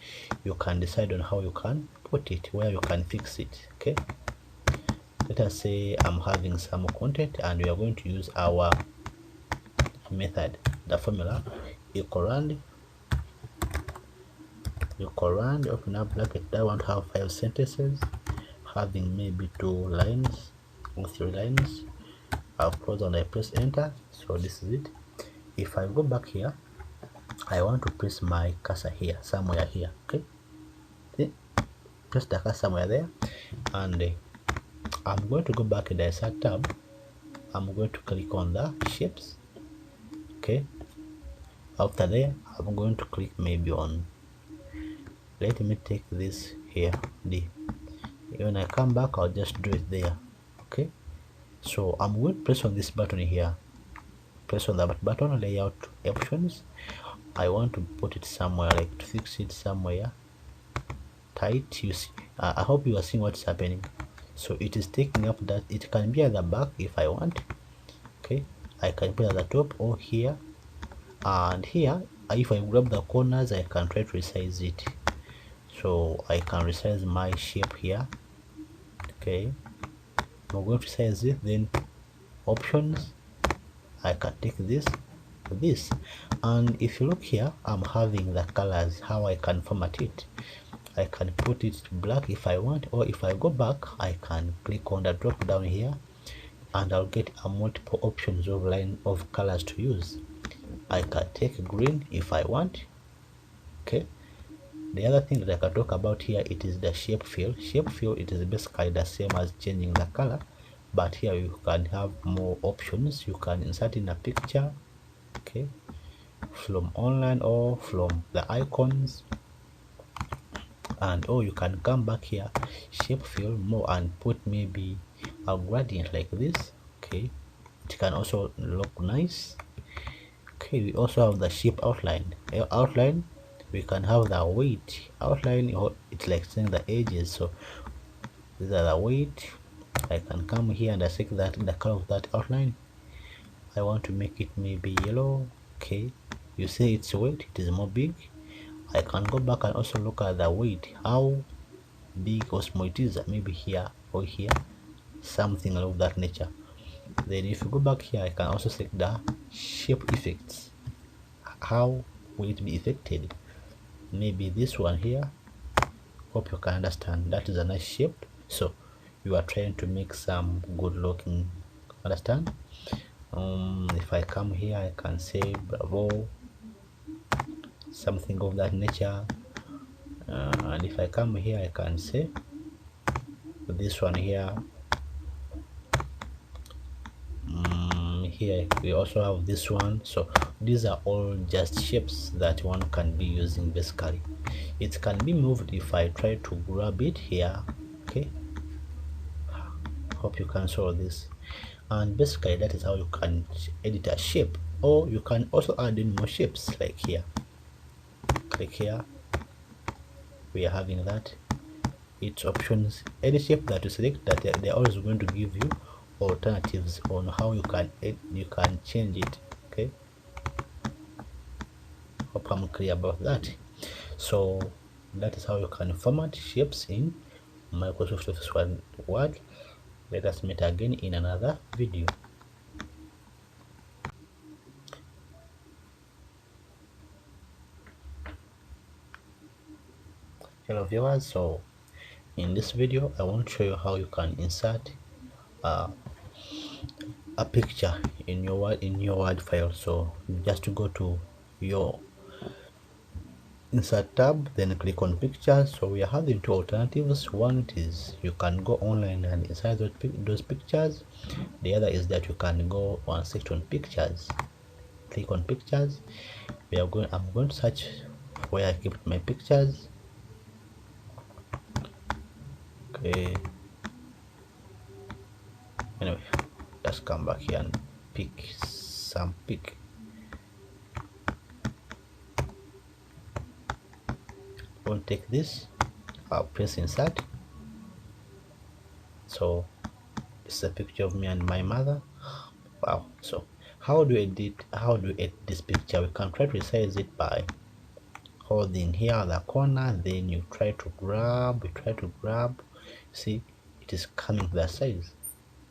you can decide on how you can put it, where you can fix it. Okay, let us say I'm having some content and we are going to use our method, the formula equal round, open up bracket. I want to have 5 sentences having maybe 2 lines or 3 lines. I'll close and I press enter. So this is it. If I go back here, I want to press my cursor here, somewhere here. Okay, see? Press the cursor somewhere there, and I'm going to go back in the insert tab. I'm going to click on the shapes. Okay, after there, I'm going to click maybe on, let me take this here, D. When I come back, I'll just do it there. Okay, so I'm going to press on this button here. Press on the button, layout options. I want to put it somewhere, like to fix it somewhere tight. You see, I hope you are seeing what's happening. So it is taking up that it can be at the back if I want. Okay, I can put at the top or here, and here if I grab the corners, I can try to resize it. So I can resize my shape here. Okay, I'm going to resize it, then options, I can take this, and if you look here, I'm having the colors, how I can format it. I can put it black if I want, or if I go back I can click on the drop down here and I'll get a multiple options of line of colors to use. I can take green if I want. Okay, the other thing that I can talk about here, it is the shape fill. Shape fill, it is basically the same as changing the color, but here you can have more options. You can insert in a picture, okay, from online or from the icons, and or you can come back here, shape fill more, and put maybe a gradient like this. Okay, it can also look nice. Okay, we also have the shape outline. Outline, we can have the weight outline, or it's like saying the edges. So these are the weight. I can come here and I select that the color of that outline. I want to make it maybe yellow. Okay, you see its weight, it is more big. I can go back and also look at the weight, how big or small it is, maybe here or here, something of that nature. Then if you go back here, I can also select the shape effects. How will it be affected? Maybe this one here. Hope you can understand. That is a nice shape. So you are trying to make some good looking, understand? If I come here, I can say bravo, something of that nature. And if I come here, I can say this one here. Here we also have this one. So these are all just shapes that one can be using. Basically it can be moved if I try to grab it here. Okay, hope you can solve this. And basically that is how you can edit a shape, or you can also add in more shapes. Like here, click here, we are having that. It's options, any shape that you select, that they're always going to give you alternatives on how you can change it. Okay, hope I'm clear about that. So that is how you can format shapes in Microsoft Office Word. Let us meet again in another video. Hello viewers, so in this video I want to show you how you can insert a picture in your Word file. So just to go to your insert tab, then click on pictures. So we are having two alternatives. One is you can go online and insert those pictures. The other is that you can go on section pictures, click on pictures. I'm going to search where I kept my pictures. Okay, anyway, let's come back here and pick some pic. I'll take this, I'll press insert. So it's a picture of me and my mother. Wow. So how do you edit this picture? We can try to resize it by holding here at the corner, then you try to grab, see it is coming to the size.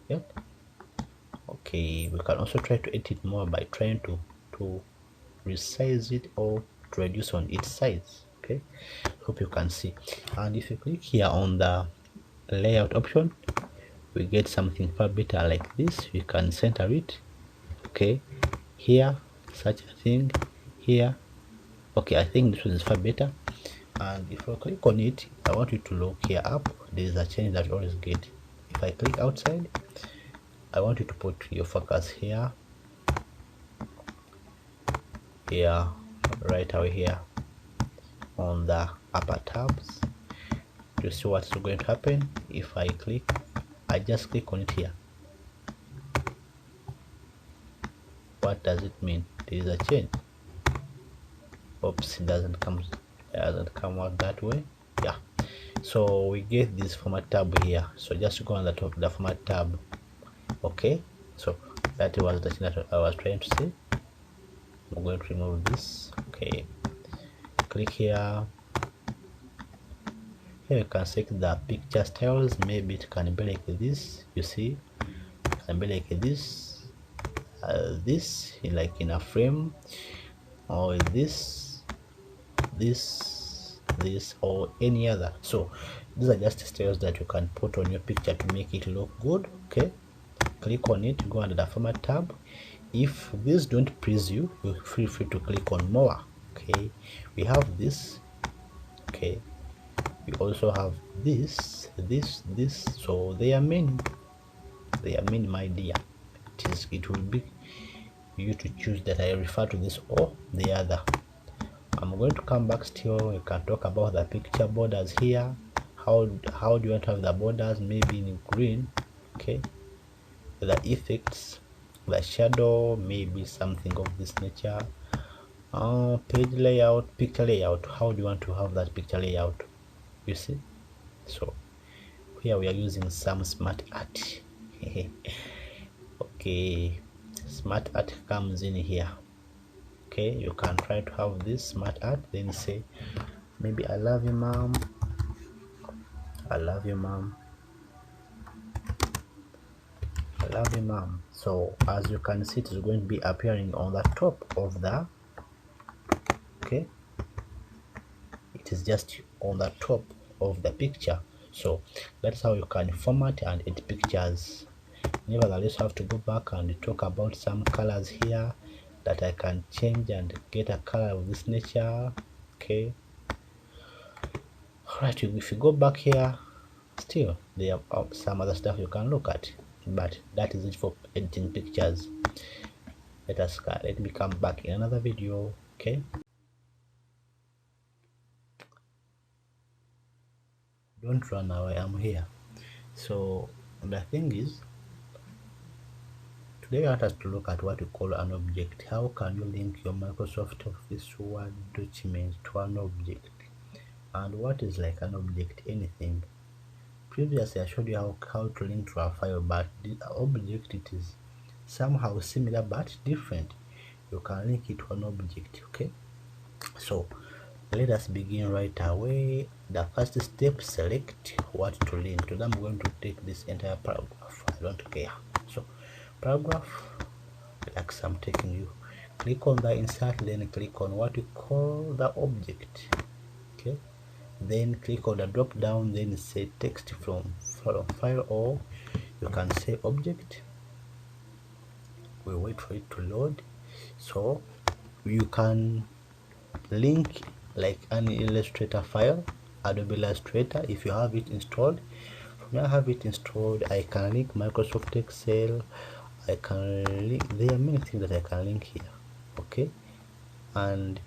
Yep. Okay, we can also try to edit it more by trying to resize it or to reduce on its size. Okay, hope you can see. And if you click here on the layout option, we get something far better like this. We can center it. Okay, here such a thing, here. Okay, I think this one is far better. And if I click on it, I want you to look here up. There is a change that you always get. If I click outside, I want you to put your focus here, right away here on the upper tabs to see what's going to happen. If I just click on it here, what does it mean? There is a change. Oops, it doesn't come out that way. Yeah, so we get this format tab here. So just go on the top of the format tab. Okay, so that was the thing that I was trying to say. I'm going to remove this. Okay, click here. Here you can select the picture styles. Maybe it can be like this. You see, it can be like this, like in a frame, or this, this or any other. So these are just styles that you can put on your picture to make it look good. Okay, click on it, go under the format tab. If these don't please you, you feel free to click on more. Okay, we have this. Okay, we also have this, so they are many, my dear. It will be you to choose that I refer to this or the other. I'm going to come back still. We can talk about the picture borders here. How do you want to have the borders? Maybe in green. Okay, the effects, the shadow, maybe something of this nature. Page layout, picture layout. How do you want to have that picture layout? You see, so here we are using some smart art. Okay, smart art comes in here. Okay, you can try to have this smart art, then say maybe I love you mom, I love you mom, I love you mom. So as you can see, it is going to be appearing on the top of the, okay, it is just on the top of the picture. So that's how you can format and edit pictures. Nevertheless, I have to go back and talk about some colors here that I can change and get a color of this nature. Okay, all right, if you go back here, still there are some other stuff you can look at, but that is it for editing pictures. Let me come back in another video. Okay, don't run away, I'm here. So the thing is, today I want us to look at what we call an object. How can you link your Microsoft Office Word document to an object? And what is like an object? Anything. Previously I showed you how to link to a file, but the object, it is somehow similar but different. You can link it to an object. Okay, so let us begin right away. The first step, select what to link to. I'm going to take this entire paragraph. I don't care. So paragraph, like I'm taking you, click on the insert, then click on what we call the object. Okay, then click on the drop down, then say text from file, or you can say object. We wait for it to load. So you can link like an Illustrator file, Adobe Illustrator, if you have it installed. From I have it installed, I can link Microsoft Excel, I can link, there are many things that I can link here. Okay, and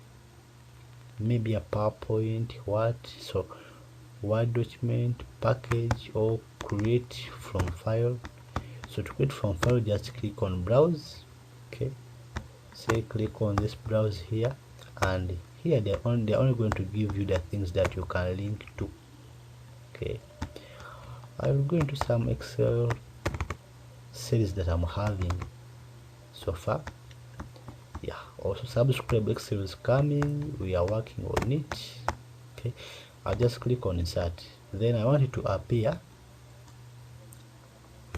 maybe a PowerPoint, so Word document, package, or create from file. So to create from file, just click on browse. Okay, say click on this browse here, and here they're only going to give you the things that you can link to. Okay, I will go into some Excel series that I'm having so far. Yeah, also subscribe Excel is coming, we are working on it. Okay, I'll just click on insert, then I want it to appear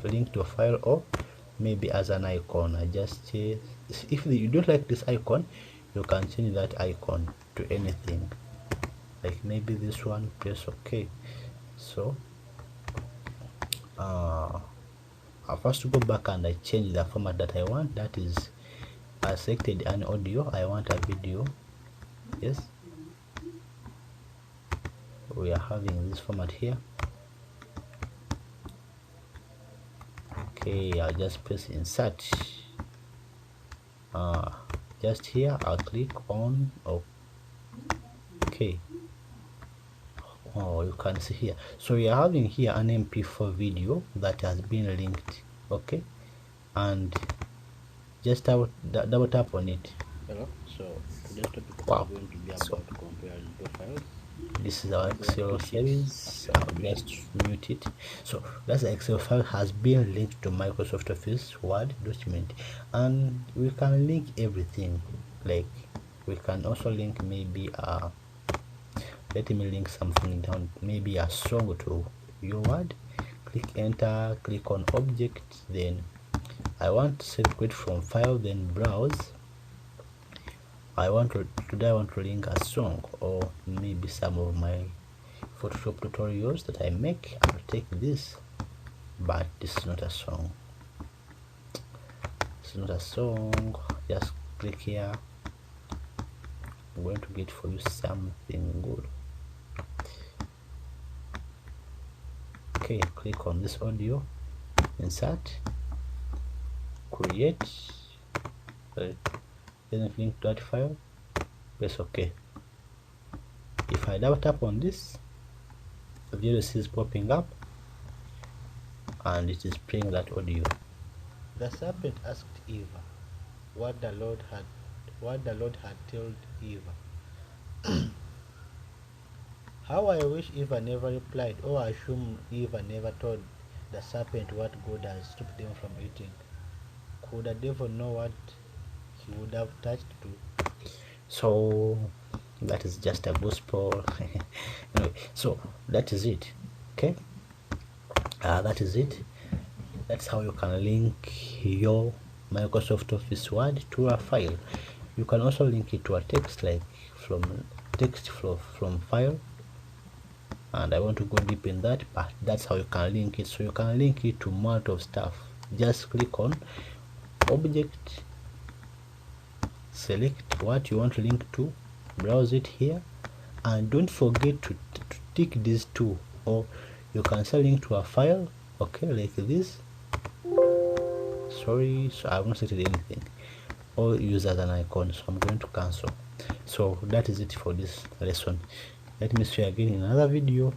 link to a file, or maybe as an icon. I just if you don't like this icon, you can change that icon to anything, like maybe this one. Press OK. So I first go back and I change the format that I want. That is, I selected an audio, I want a video. Yes, we are having this format here. Okay, I'll just press insert. Just here I'll click on okay. Oh, you can see here, so we are having here an MP4 video that has been linked. Okay, and just double tap on it. Hello. So today's topic is going to be about comparing profiles. This is our Excel series. I'll just mute it. So that's the Excel file has been linked to Microsoft Office Word document, and we can link everything. Like we can also link maybe let me link something down, maybe a song to your Word. Click enter, click on object, then I want to select from file, then browse, today I want to link a song or maybe some of my Photoshop tutorials that I make. I'll take this, but this is not a song. It's not a song. Just click here. I'm going to get for you something good. Okay, click on this audio, insert, create, then link to that file, press OK. If I double tap on this, the video is popping up and it is playing that audio. The serpent asked Eva what the Lord had told Eva. How I wish Eva never replied, or I assume Eva never told the serpent what God has stopped them from eating. Could the devil know what he would have touched to? So that is just a gospel. Anyway, so that is it. Okay, that is it. That's how you can link your Microsoft Office Word to a file. You can also link it to a text, like from text flow from file, and I want to go deep in that, but that's how you can link it. So you can link it to multiple stuff. Just click on object, select what you want to link to, browse it here, and don't forget to tick these two, or you can also link to a file, okay, like this. Sorry, so I haven't set anything, or use as an icon, so I'm going to cancel. So that is it for this lesson. Let me see you again in another video.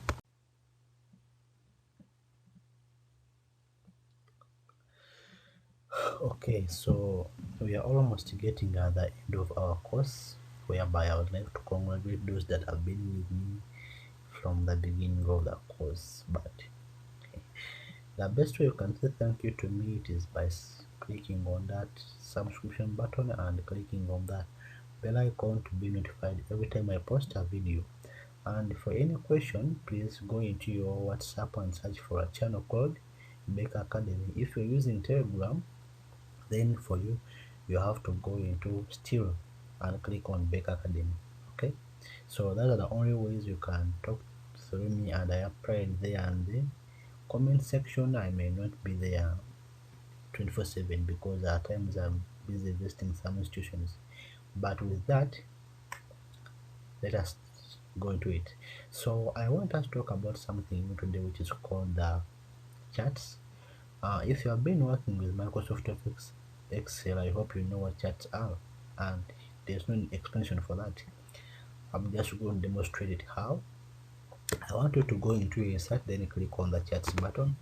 Okay, so we are almost getting at the end of our course, whereby I would like to congratulate those that have been with me from the beginning of the course. But the best way you can say thank you to me, it is by clicking on that subscription button and clicking on that bell icon to be notified every time I post a video. And for any question, please go into your WhatsApp and search for a channel called Beck Academy. If you're using Telegram, then for you have to go into still and click on Beck Academy. Okay, so those are the only ways you can talk through me, and I apply there. And then comment section, I may not be there 24/7 because at times I'm busy visiting some institutions. But with that, let us go into it. So I want us to talk about something new today, which is called the charts. If you have been working with Microsoft Office Excel, I hope you know what charts are, and there's no explanation for that. I'm just going to demonstrate it how. I want you to go into your insert, then click on the charts button.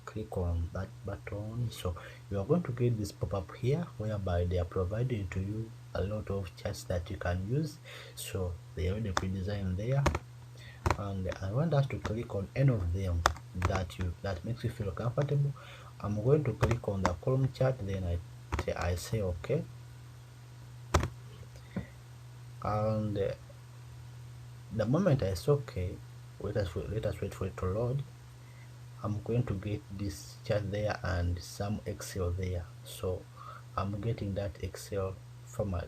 Click on that button. So you are going to get this pop-up here, whereby they are providing to you a lot of charts that you can use. So they are already pre-designed there, and I want us to click on any of them that makes you feel comfortable. I'm going to click on the column chart, then I say okay, and the moment I say okay, let us wait for it to load. I'm going to get this chart there and some Excel there, so I'm getting that Excel format,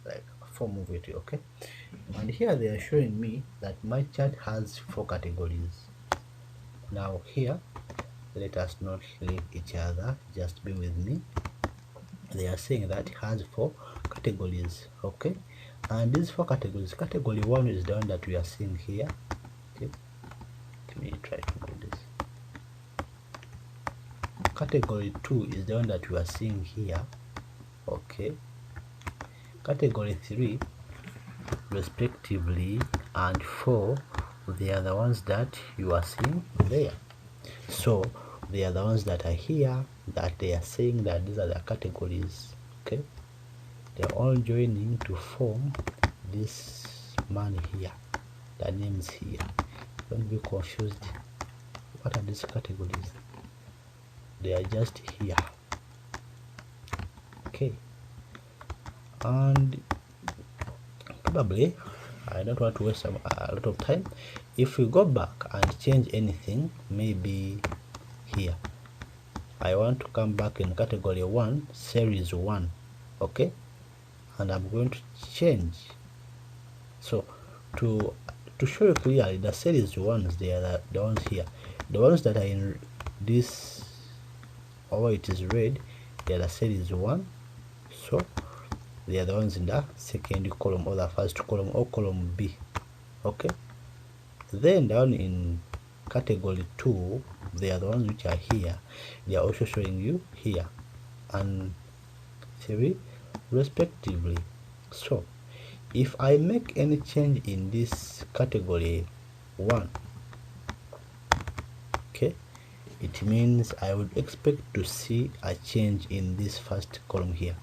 like form of it. Okay, and here they are showing me that my chart has 4 categories. Now here, let us not leave each other, just be with me. They are saying that it has 4 categories. Okay, and these 4 categories, category 1 is the one that we are seeing here. Okay, let me try to do this. Category 2 is the one that we are seeing here. Okay, category 3 respectively and 4, they are the ones that you are seeing there. So they are the ones that are here, that they are saying that these are the categories. Okay, they're all joining to form this man here, the names here. Don't be confused. What are these categories? They are just here. Okay, and probably I don't want to waste a lot of time. If we go back and change anything, maybe here I want to come back in category 1, series 1. okay, and I'm going to change. So to show you clearly, the series ones, they are the ones here, the ones that are in this, or it is red, they are the series 1. So they are the ones in the second column, or the first column, or column B, okay. Then down in category 2, they are the ones which are here, they are also showing you here, and 3 respectively. So if I make any change in this category 1, okay, it means I would expect to see a change in this first column here.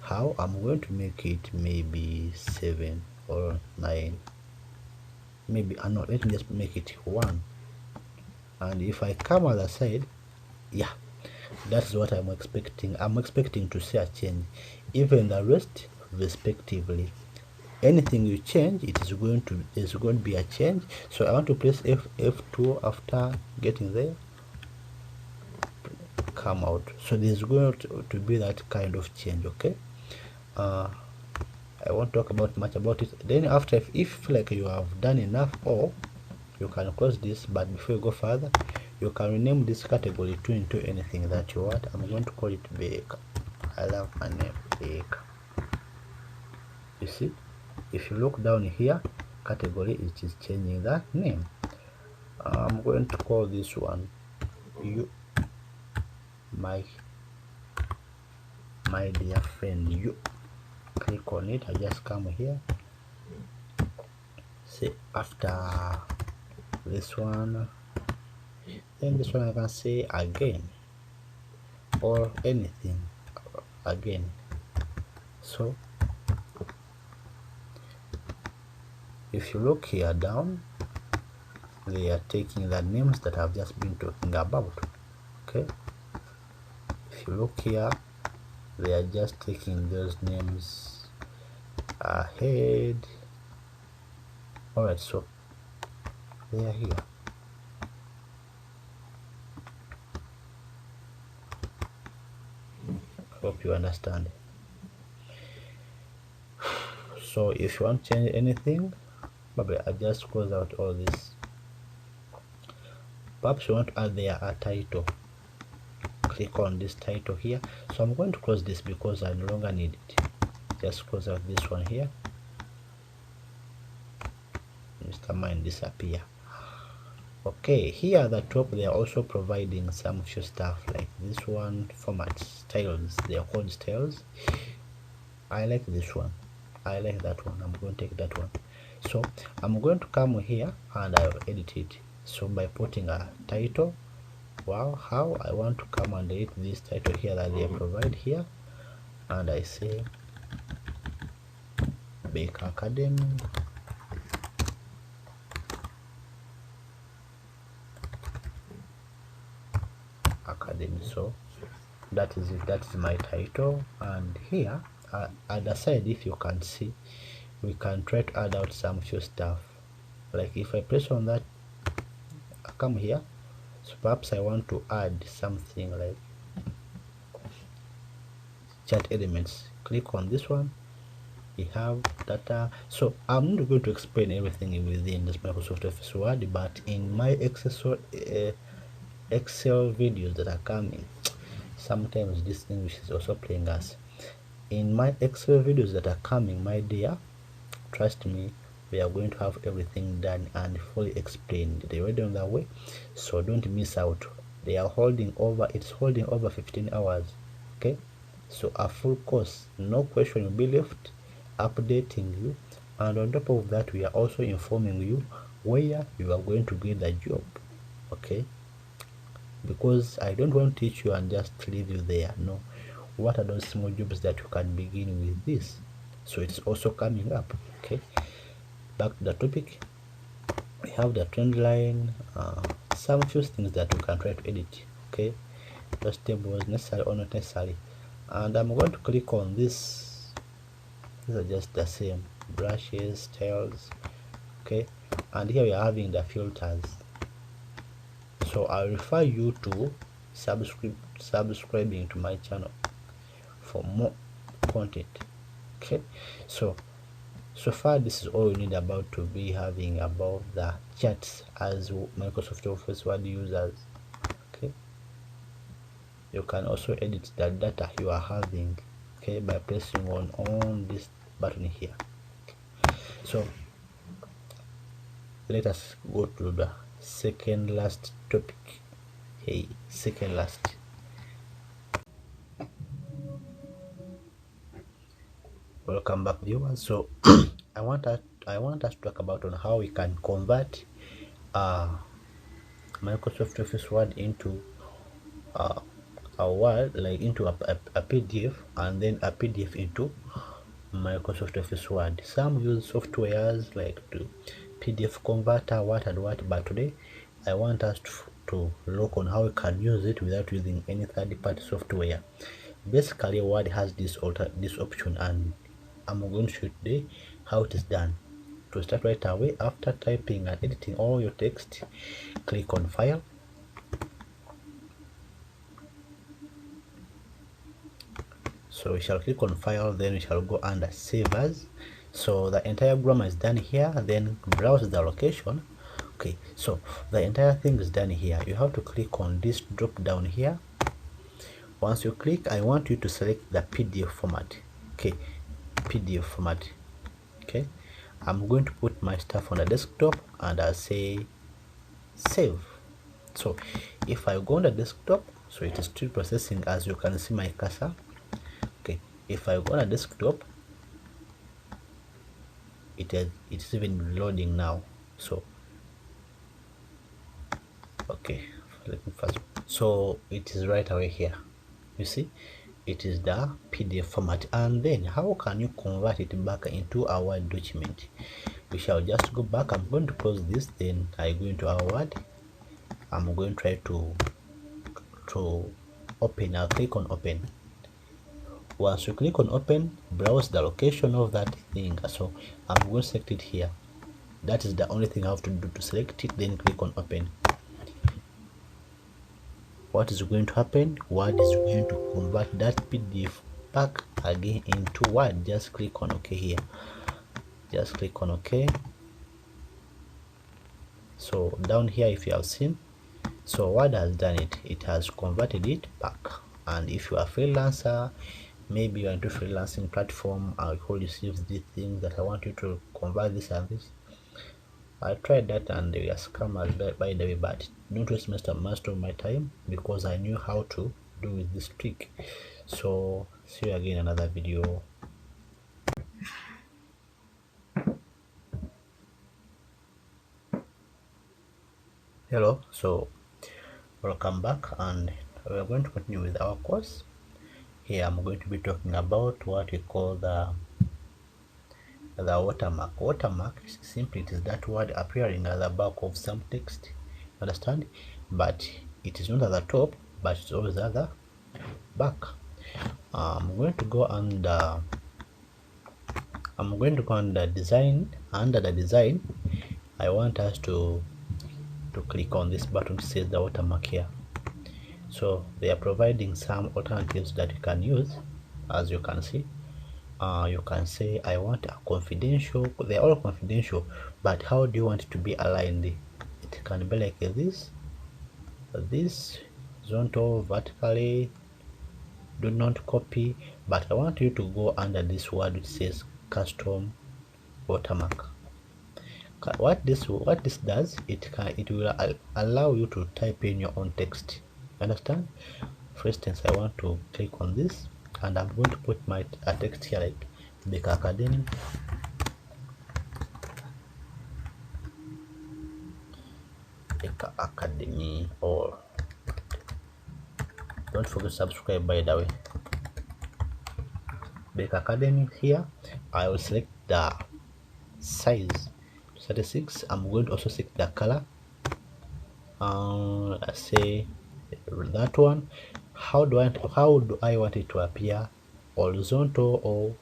How? I'm going to make it maybe 7 or 9, maybe, no, let me just make it 1. And if I come other side, yeah, that's what I'm expecting. I'm expecting to see a change. Even the rest respectively, anything you change, there's going to be a change. So I want to press F2 after getting there, come out. So there's going to be that kind of change, okay. I won't talk about much about it. Then after, if you feel like you have done enough, or you can close this, but before you go further, you can rename this category 2 into anything that you want. I'm going to call it Baker. I love my name, Baker. You see, if you look down here, category, it is changing the name. I'm going to call this one you, my dear friend, you. Click on it. I just come here, say after this one, then this one I can say again, or anything again. So if you look here down, they are taking the names that I've just been talking about, okay. If you look here, they are just taking those names ahead. All right, so they are here. Hope you understand. So if you want to change anything, probably I just close out all this. Perhaps you want to add there a title, click on this title here. So I'm going to close this because I no longer need it. Just close out this one here. Mr. Mine disappear. Okay, here at the top they are also providing some few stuff like this one, format styles. They are called styles. I like this one, I like that one. I'm going to take that one. So I'm going to come here and I'll edit it. So by putting a title, wow, how I want to come and edit this title here that they provide here, and I say Baker Academy. So that is it, that is my title. And here at the side, if you can see, we can try to add out some few stuff. Like if I press on that, I come here, so perhaps I want to add something like chat elements. Click on this one, we have data. So I'm not going to explain everything within this Microsoft Office Word, but in my Excel videos that are coming, sometimes this English is also playing us. In my Excel videos that are coming, my dear, trust me, we are going to have everything done and fully explained. They're already on their way, so don't miss out. They are holding over, it's holding over 15 hours, okay. So a full course, no question will be left, updating you, and on top of that, we are also informing you where you are going to get the job, okay. Because I don't want to teach you and just leave you there. No, what are those small jobs that you can begin with this? So it's also coming up, okay. Back to the topic, we have the trend line, some few things that we can try to edit, okay. Those tables necessary or not necessary, and I'm going to click on this. These are just the same brushes, styles, okay. And here we are having the filters. So I refer you to subscribing to my channel for more content. Okay, so far this is all you need about to be having about the charts as Microsoft Office Word users. Okay, you can also edit the data you are having, okay, by pressing on this button here. So let us go to the second last topic. Hey, second last. Welcome back, viewers. So I want us to talk about on how we can convert Microsoft Office Word into a Word, like into a PDF, and then a PDF into Microsoft Office Word. Some use softwares like to PDF converter, what and what, but today I want us to look on how we can use it without using any third-party software. Basically, Word has this option, and I'm going to show you today how it is done. To start right away, after typing and editing all your text, click on File. So we shall click on File, then we shall go under Save As. So the entire grammar is done here, then browse the location. Okay, so the entire thing is done here. You have to click on this drop down here. Once you click, I want you to select the PDF format. Okay, PDF format. Okay, I'm going to put my stuff on the desktop and I'll say save. So if I go on the desktop, so it is still processing, as you can see my cursor. Okay, if I go on the desktop, it's even loading now. So okay, let me first, so it is right away here. You see, it is the PDF format. And then how can you convert it back into a Word document? We shall just go back. I'm going to close this, then I go into our Word. I'm going to try to open. I'll click on open. Once you click on open, browse the location of that thing. So I'm going to select it here. That is the only thing I have to do to select it, then click on open. What is going to happen? Word is going to convert that PDF back again into Word. Just click on OK here. Just click on OK. So down here, if you have seen, so Word has done it. It has converted it back. And if you are a freelancer, maybe you are into freelancing platform, who receives these things that I want you to convert this and this. I tried that and they are scammers by the way, but don't waste most of my time because I knew how to do with this trick. So see you again in another video. Hello, so welcome back, and we are going to continue with our course. Here I'm going to be talking about what we call the watermark. Watermark, simply it is that word appearing at the back of some text, understand, but it is not at the top, but it's always at the back. I'm going to go under design. Under the design, I want us to click on this button that says the watermark here. So they are providing some alternatives that you can use. As you can see, you can say I want a confidential. They're all confidential, but how do you want it to be aligned? It can be like this horizontal, vertically, do not copy, but I want you to go under this word which says custom watermark. What this does, it will allow you to type in your own text. Understand? For instance, I want to click on this and I'm going to put a text here like Baker Academy. Baker Academy, or don't forget to subscribe by the way. Baker Academy. Here I will select the size 36. I'm going to also select the color. Let's say that one. How do I want it to appear? Horizontal or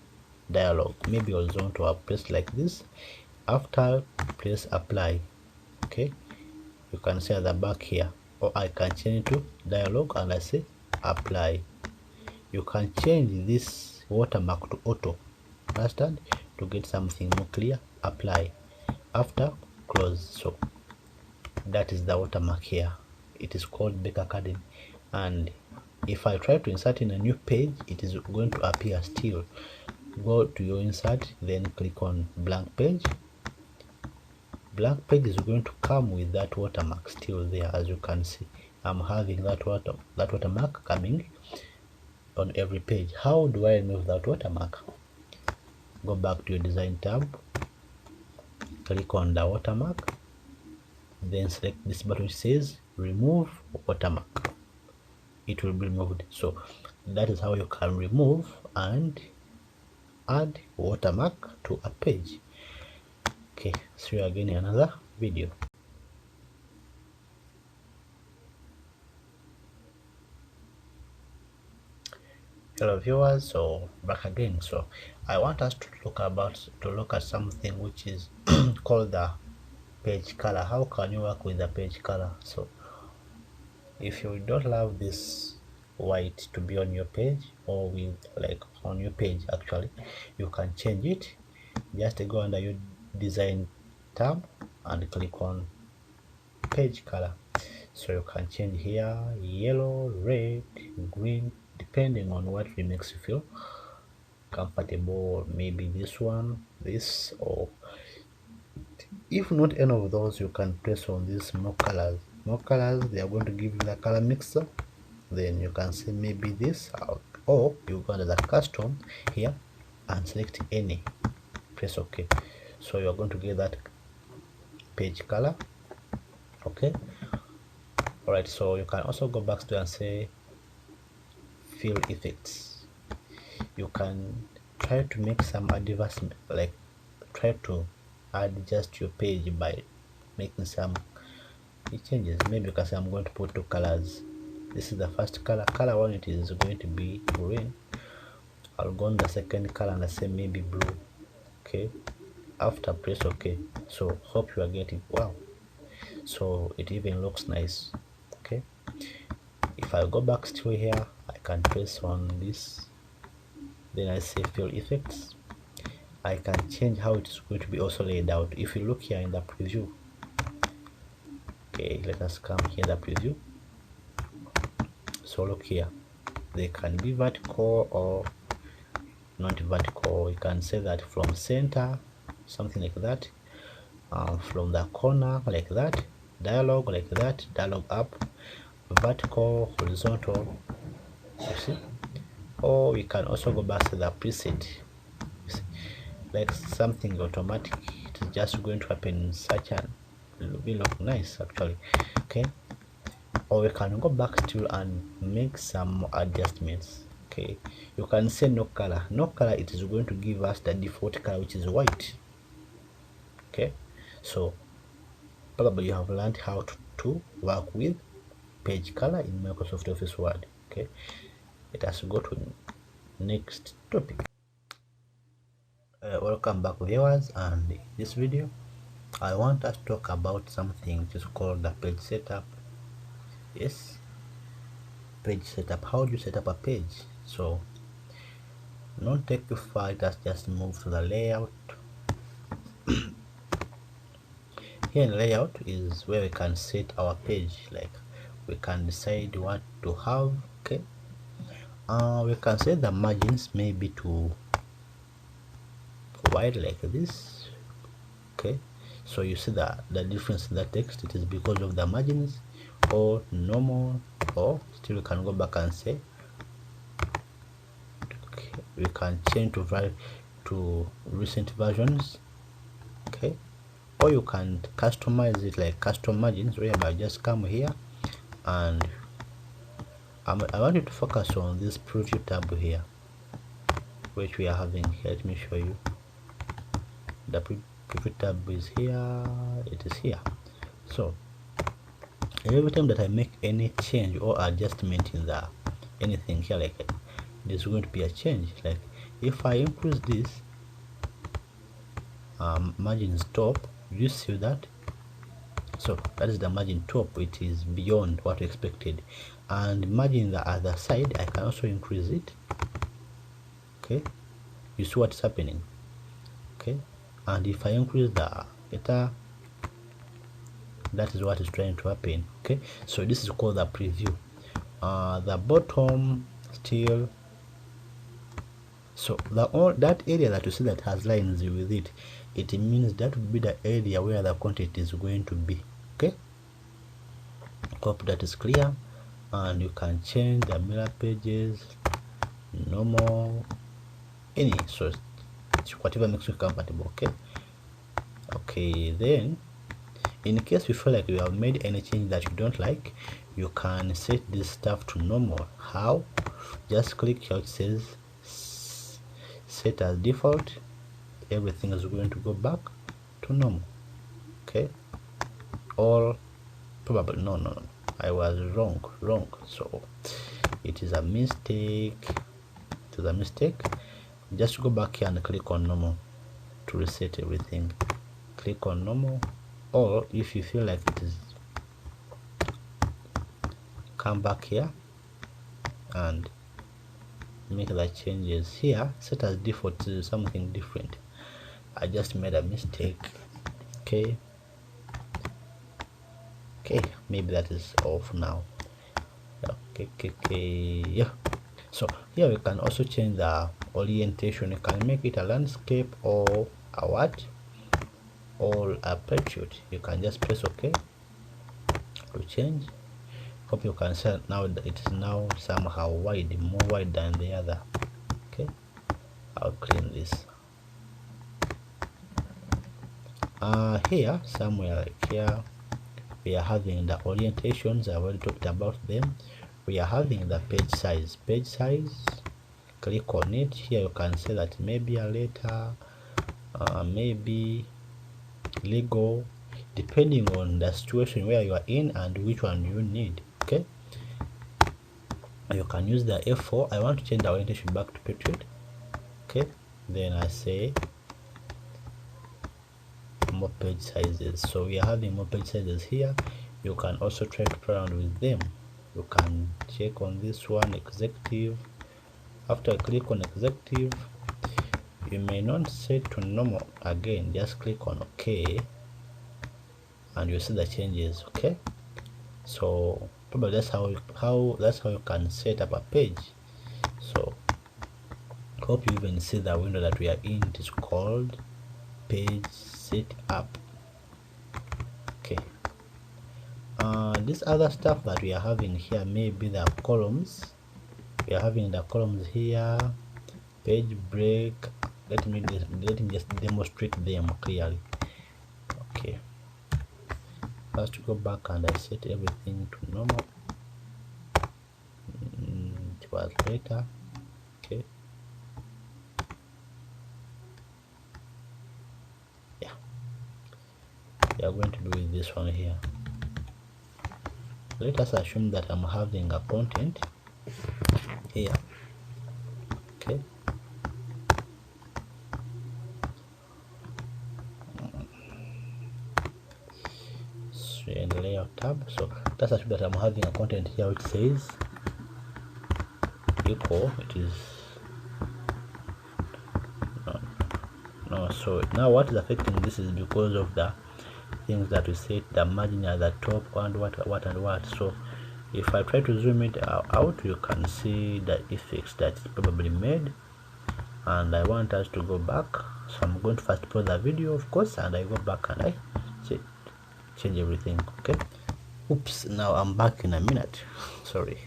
dialogue? Maybe horizontal. I'll press like this. After, press apply. Okay, you can see at the back here, or I can change it to dialogue and I say apply. You can change this watermark to auto, understand, to get something more clear. Apply, after close. So that is the watermark here. It is called Beck Academy, and if I try to insert in a new page, it is going to appear still. Go to your insert, then click on blank page. Blank page is going to come with that watermark still there. As you can see, I'm having that watermark coming on every page. How do I remove that watermark? Go back to your design tab, click on the watermark, then select this button which says remove watermark. It will be removed. So that is how you can remove and add watermark to a page. Okay, see you again in another video. Hello viewers, so back again. So I want us to look at something which is called the page color. How can you work with the page color? So if you don't love this white to be on your page, or with like on your page actually, you can change it. Just go under your design tab and click on page color. So you can change here yellow, red, green, depending on what makes you feel comfortable. Maybe this one, this, or if not any of those, you can press on these more colors. They are going to give you the color mixer. Then you can say maybe this, or you go to the custom here and select any, press OK. So you're going to get that page color. Okay, all right. So you can also go back to and say fill effects. You can try to make some advancement, like try to add just your page by making some changes. Maybe because I'm going to put two colors. This is the first color. Color one, it is going to be green. I'll go on the second color and I say maybe blue. Okay, after press OK. So hope you are getting, wow, so it even looks nice. Okay, if I go back still here, I can press on this, then I say fill effects. I can change how it's going to be also laid out. If you look here in the preview, okay, let us come here in the preview. So look here, they can be vertical or not vertical. You can say that from center, something like that, from the corner like that, dialogue like that, dialogue up, vertical, horizontal, you see. Or you can also go back to the preset, like something automatic. It is just going to happen in such an, it will look nice actually. Okay, or we can go back to and make some adjustments. Okay, you can say no color. It is going to give us the default color, which is white. Okay, so probably you have learned how to work with page color in Microsoft Office Word. Okay, let us go to next topic. Welcome back viewers, and in this video I want us to talk about something which is called the page setup. Yes, page setup. How do you set up a page? So not take you far, let us just move to the layout. Here in layout is where we can set our page, like we can decide what to have. Okay, we can set the margins maybe to wide like this. Okay, so you see the difference in the text, it is because of the margins, or normal, or still we can go back and say, okay, we can change to recent versions. Okay, or you can customize it like custom margins, whereby just come here and I want you to focus on this preview tab here, which we are having here. Let me show you. The preview tab is here, it is here. So every time that I make any change or adjustment in the anything here, like there's going to be a change. Like if I increase this margins top, you see that, so that is the margin top, it is beyond what we expected. And margin the other side, I can also increase it. Okay, you see what's happening. Okay, and if I increase the data, that is what is trying to happen. Okay, so this is called the preview. The bottom still, so that area that you see that has lines with it, it means that would be the area where the content is going to be. Okay, hope that is clear. And you can change the mirror pages, normal, any, so whatever makes you comfortable. Okay, then in case you feel like you have made any change that you don't like, you can set this stuff to normal. How? Just click here, it says set as default. Everything is going to go back to normal. Okay, or probably no, I was wrong. So it is a mistake. Just go back here and click on normal to reset everything. Click on normal, or if you feel like it is, come back here and make the changes here. Set as default to something different. I just made a mistake. Okay, maybe that is off now. Okay, yeah. So here we can also change the orientation. You can make it a landscape or a what, or a portrait. You can just press OK to change. Hope you can see now that it is now somehow wide, more wide than the other. Okay, I'll clean this. Here somewhere like here we are having the orientations. I already talked about them. We are having the page size. Click on it. Here you can say that maybe a letter, maybe legal, depending on the situation where you are in and which one you need. Okay, you can use the F4. I want to change the orientation back to portrait. Okay, then I say more page sizes. So we are having more page sizes here. You can also try to play around with them. You can check on this one, executive. After I click on executive, you may not set to normal again. Just click on OK and you see the changes. Okay, so probably that's how you can set up a page. So hope you even see the window that we are in. It is called page setup. Okay, this other stuff that we are having here may be the columns. We are having the columns here, page break. Let me just demonstrate them clearly. Okay, first go back and I set everything to normal. It was later. Okay, yeah, we are going to do with this one here. Let us assume that I'm having a content here. Okay, in the layout tab. So let's assume that I'm having a content here which says equal. It is no. So now what is affecting this is because of the things that we set, the margin at the top and what. So if I try to zoom it out, you can see the effects that it's probably made. And I want us to go back, so I'm going to first pause the video, of course, and I go back and I change everything. Okay, oops, now I'm back in a minute. Sorry.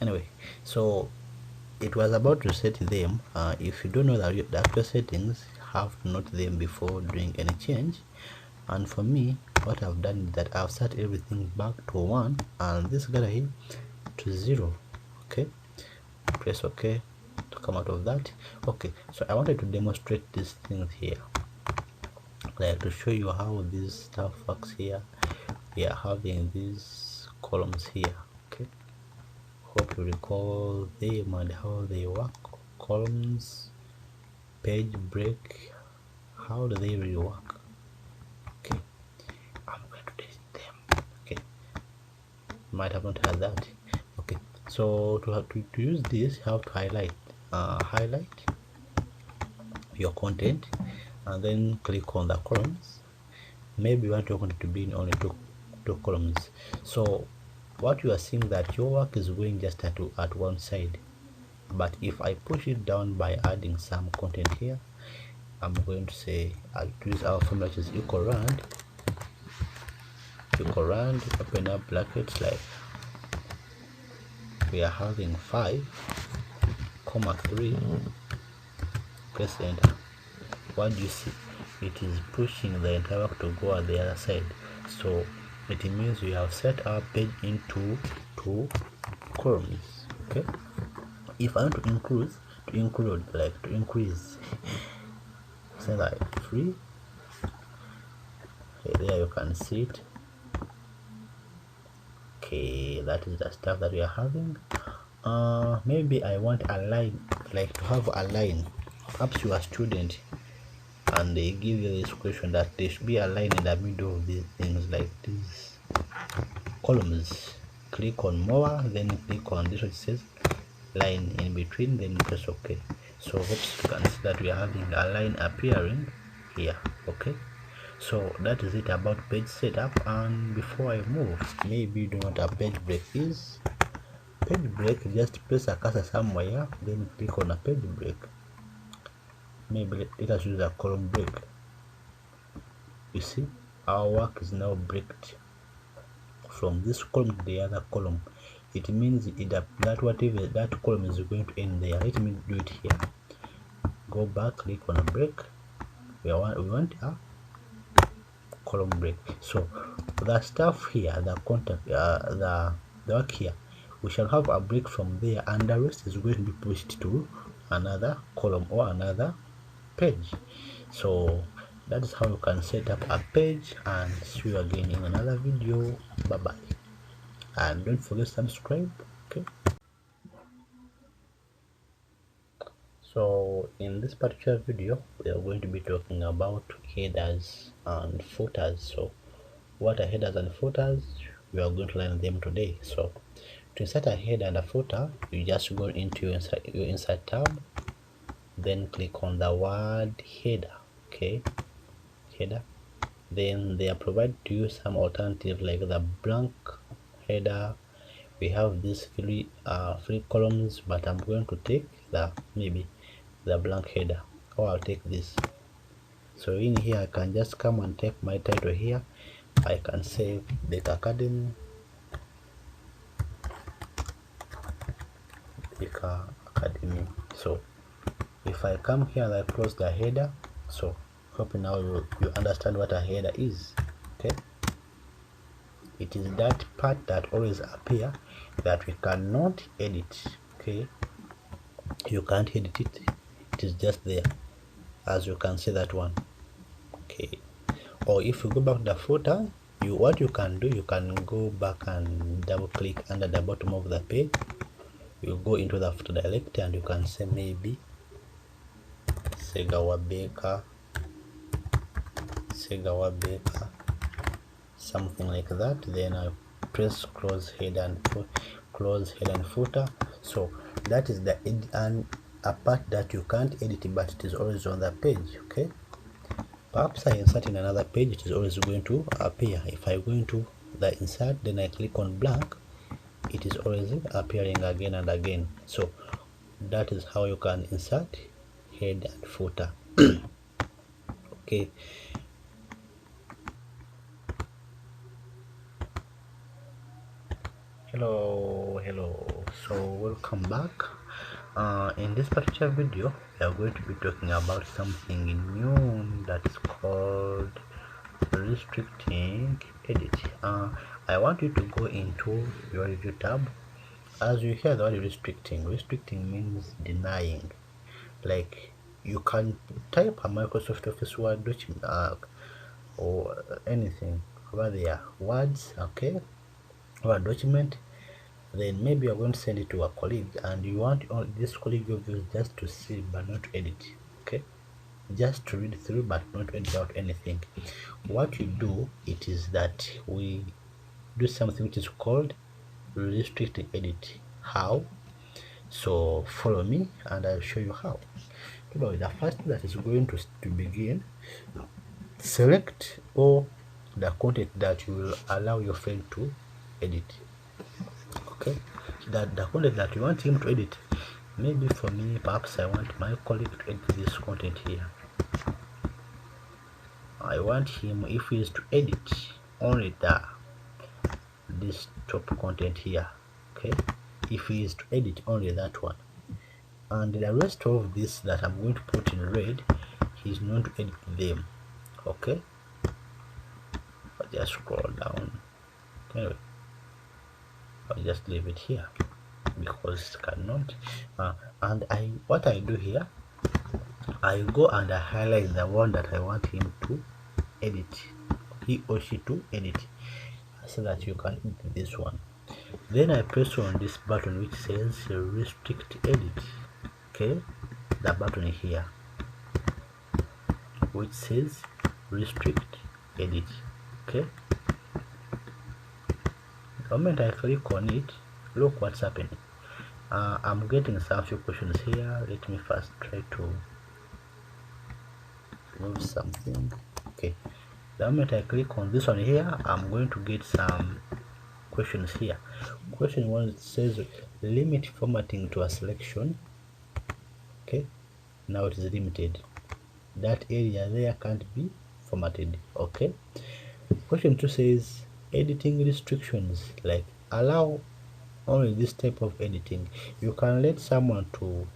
Anyway, so it was about to set them. If you don't know that the actual settings, have to note them before doing any change. And for me, what I've done is that I've set everything back to 1 and this gallery to 0. Okay, press OK to come out of that. Okay, so I wanted to demonstrate these things here, like to show you how this stuff works here. We are having these columns here. Okay, hope you recall them and how they work. Columns, page break, how do they really work? Okay, I'm going to test them. Okay, might have not heard that. Okay, so to use this, you have to highlight your content, and then click on the columns. Maybe you want your content to be in only two columns. So what you are seeing that your work is going just at one side, but if I push it down by adding some content here, I'm going to say I'll use our formula, which is equal round, open up brackets, like we are having 5,3, press enter. What do you see? It is pushing the entire work to go at the other side. So it means we have set our page into two columns. Okay, if I want to increase, say like 3. Okay, there you can see it. Okay, that is the stuff that we are having. Maybe I want a line, like to have a line. Perhaps you are a student and they give you this question that there should be a line in the middle of these things, like these columns. Click on more, then click on this which says line in between, then press OK. So hopes you can see that we are having a line appearing here. Okay, so that is it about page setup. And before I move, maybe you don't know what a page break is. Page break, just place a cursor somewhere, then click on a page break. Maybe let us use a column break. You see, our work is now breaked from this column to the other column. It means that whatever that column is going to end there. Let me do it here. Go back, click on a break. We want a column break. So the stuff here, the contact, the work here, we shall have a break from there, and the rest is going to be pushed to another column or another page. So that is how you can set up a page, and see you again in another video. Bye bye, and don't forget to subscribe. Okay, so in this particular video we are going to be talking about headers and footers. So what are headers and footers? We are going to learn them today. So to insert a header and a footer, you just go into your insert tab, then click on the word header. Okay, header. Then they are provided to you some alternative like the blank header. We have these three columns, but I'm going to take maybe the blank header, or I'll take this. So in here I can just come and take my title here. I can say Baker Academy, Baker Academy. So if I come here and I close the header, so hope now you understand what a header is. Okay, it is that part that always appear that we cannot edit. Okay, you can't edit it, it is just there, as you can see that one. Okay, or if you go back to the footer, what you can do, you can go back and double click under the bottom of the page. You go into the footer directly and you can say maybe Segawa Baker, something like that. Then I press close header and footer. So that is the a part that you can't edit, but it is always on the page. Okay, perhaps I insert in another page, it is always going to appear. If I go into the insert, then I click on blank, it is always appearing again and again. So that is how you can insert head and footer. Okay, hello, so welcome back. In this particular video we are going to be talking about something new that's called restricting edit. I want you to go into your review tab. As you hear the word restricting means denying. Like you can type a Microsoft Office Word document or anything over there, words, okay, or a document. Then maybe you're going to send it to a colleague and you want this colleague of yours just to see but not edit. Okay, just to read through but not edit out anything. What you do, it is that we do something which is called restricted edit. How? So follow me and I'll show you how. Well, the first thing that is going to begin, select all the content that you will allow your friend to edit. Okay, that the content that you want him to edit. Maybe for me, perhaps I want my colleague to edit this content here. I want him, if he is to edit only this top content here. Okay, if he is to edit only that one, and the rest of this that I'm going to put in red, he's not to edit them. Okay, I'll just scroll down. Anyway, I'll just leave it here because it cannot. And what I do here, I go and I highlight the one that I want him to edit, he or she to edit, so that you can edit this one. Then I press on this button which says restrict edit. Okay, the button here which says restrict edit. Okay, the moment I click on it, look what's happening. I'm getting some few questions here. Let me first try to remove something. Okay, the moment I click on this one here, I'm going to get some questions here. Question 1 says limit formatting to a selection. Okay, now it is limited. That area there can't be formatted. Okay, question 2 says editing restrictions, like allow only this type of editing. You can let someone to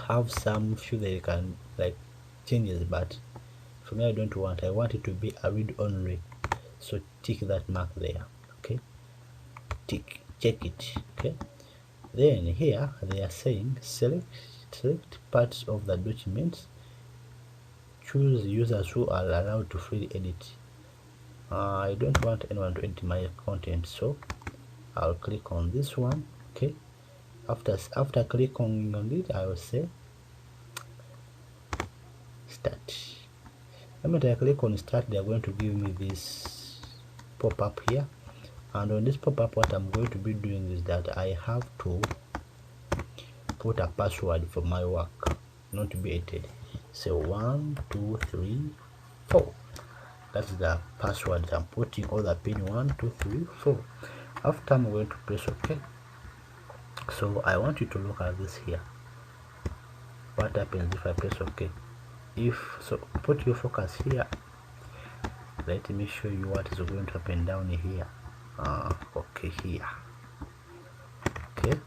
have some few they can like changes, but for me I don't want. I want it to be a read only, so tick that mark there. Okay, check it. Okay, then here they are saying select parts of the documents, choose users who are allowed to freely edit. I don't want anyone to edit my content, so I'll click on this one. Okay, after clicking on it, I will say start. The moment I click on start, they are going to give me this pop-up here, and on this pop-up what I'm going to be doing is that I have to put a password for my work not to be edited. So 1 2 3 4, that's the password I'm putting, or the pin 1 2 3 4. After I'm going to press OK. So I want you to look at this here. What happens if I press OK? So put your focus here. Let me show you what is going to happen down here. Okay, here. Okay,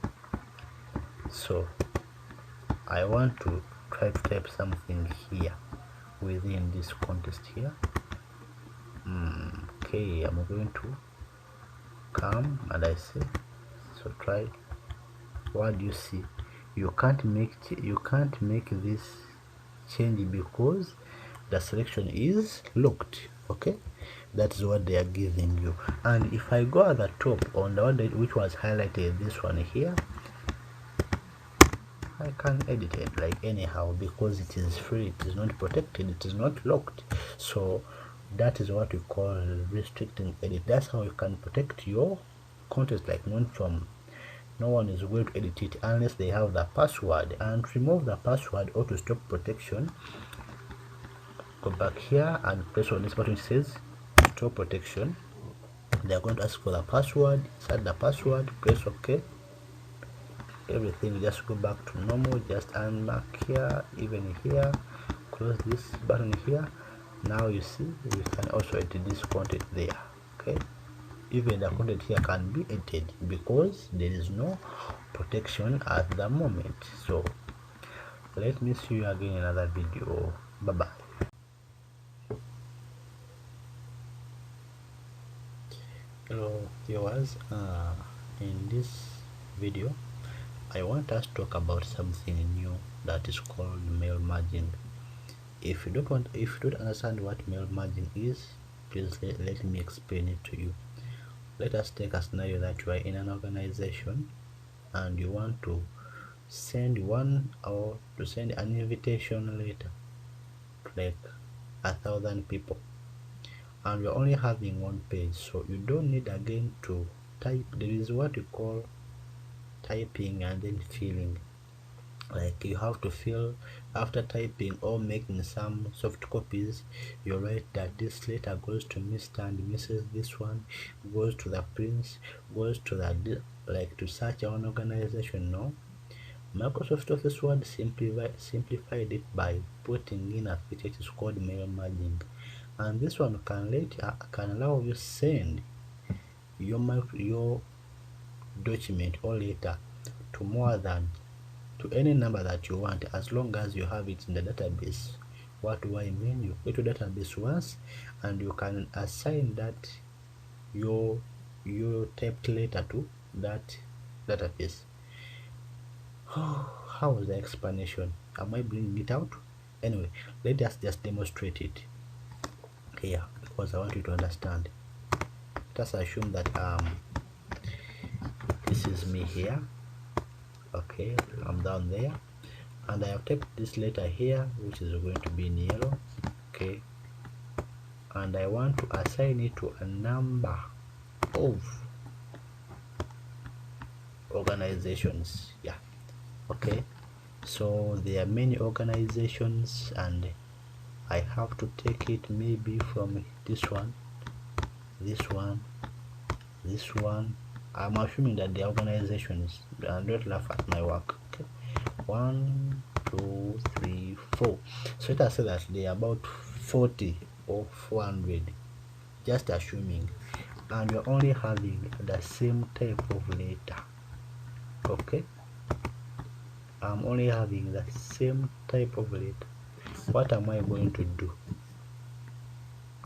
so I want to try to type something here within this context here. Okay, I'm going to come and I say, so try. What do you see? You can't make this change because the selection is locked. Okay, that is what they are giving you. And if I go at the top on the one which was highlighted, this one here, I can edit it like anyhow because it is free, it is not protected, it is not locked. So that is what we call restricting edit. That's how you can protect your content, like no one is going to edit it unless they have the password. And remove the password or to stop protection, go back here and press on this button which says stop protection. They are going to ask for the password, set the password, press OK. Everything just go back to normal. Just unmark here, even here, close this button here. Now you see we can also edit this content there. Okay, even the content here can be edited because there is no protection at the moment. So let me see you again in another video. Bye bye. Hello viewers, in this video I want us to talk about something new that is called mail merging. If you don't understand what mail merging is, please let me explain it to you. Let us take a scenario that you are in an organization and you want to send an invitation letter to like 1,000 people, and you're only having one page, so you don't need again to type. There is what you call typing and then filling. Like you have to fill after typing or making some soft copies. You write that this letter goes to Mr. and Mrs. This one goes to the prince, goes to the like to such an organization. No, Microsoft Office Word simplified it by putting in a feature which is called mail merging, and this one can allow you send your document or letter to to any number that you want, as long as you have it in the database. What do I mean? You go to database once and you can assign that your typed letter to that database. How was the explanation? Am I bringing it out? Anyway, let us just demonstrate it here because I want you to understand. Let us assume that this is me here. Okay, I'm down there and I have typed this letter here, which is going to be in yellow. Okay, and I want to assign it to a number of organizations. Yeah, okay, so there are many organizations and I have to take it maybe from this one, this one, this one. I'm assuming that the organizations, and don't laugh at my work. Okay, 1, 2, 3, 4. So let us say that they are about 40 or 400, just assuming, and you're only having the same type of letter. Okay, I'm only having the same type of letter. What am I going to do?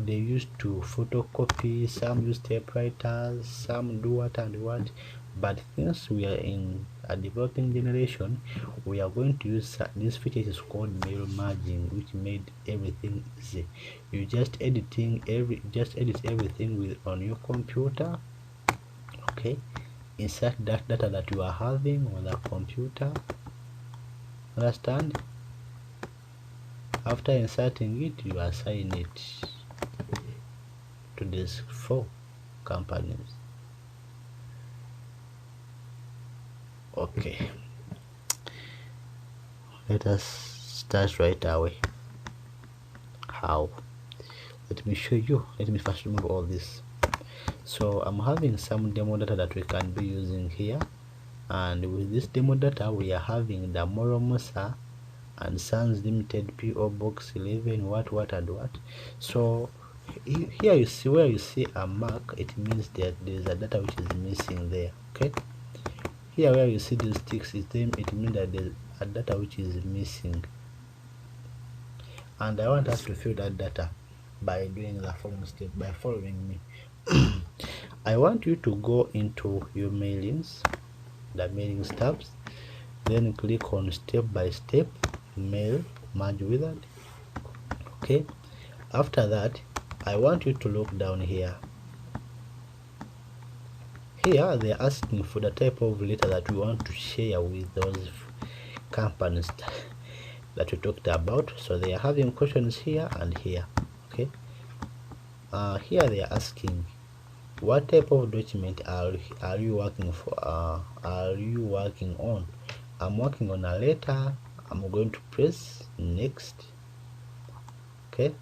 They used to photocopy, some use typewriters, some do what and what, but since we are in a developing generation, we are going to use this feature is called mail merging, which made everything easy. You just edit everything on your computer. Okay, insert that data that you are having on the computer. Understand? After inserting it, you assign it to these 4 companies. Okay, let us start right away. How? Let me show you. Let me first remove all this. So I'm having some demo data that we can be using here, and with this demo data we are having the Moro Musa and Sons Limited PO Box 11 what and what. So here you see where you see a mark, it means that there is a data which is missing there. Okay, here where you see these ticks, it means that there's a data which is missing, and I want us to fill that data by doing the following step, by following me. I want you to go into your mailings, the mailings tabs, then click on step by step mail merge wizard. Okay, after that I want you to look down here. Here they are asking for the type of letter that we want to share with those companies that we talked about. So they are having questions here and here. Okay, here they are asking what type of document are you working for, are you working on. I'm working on a letter. I'm going to press next. Okay,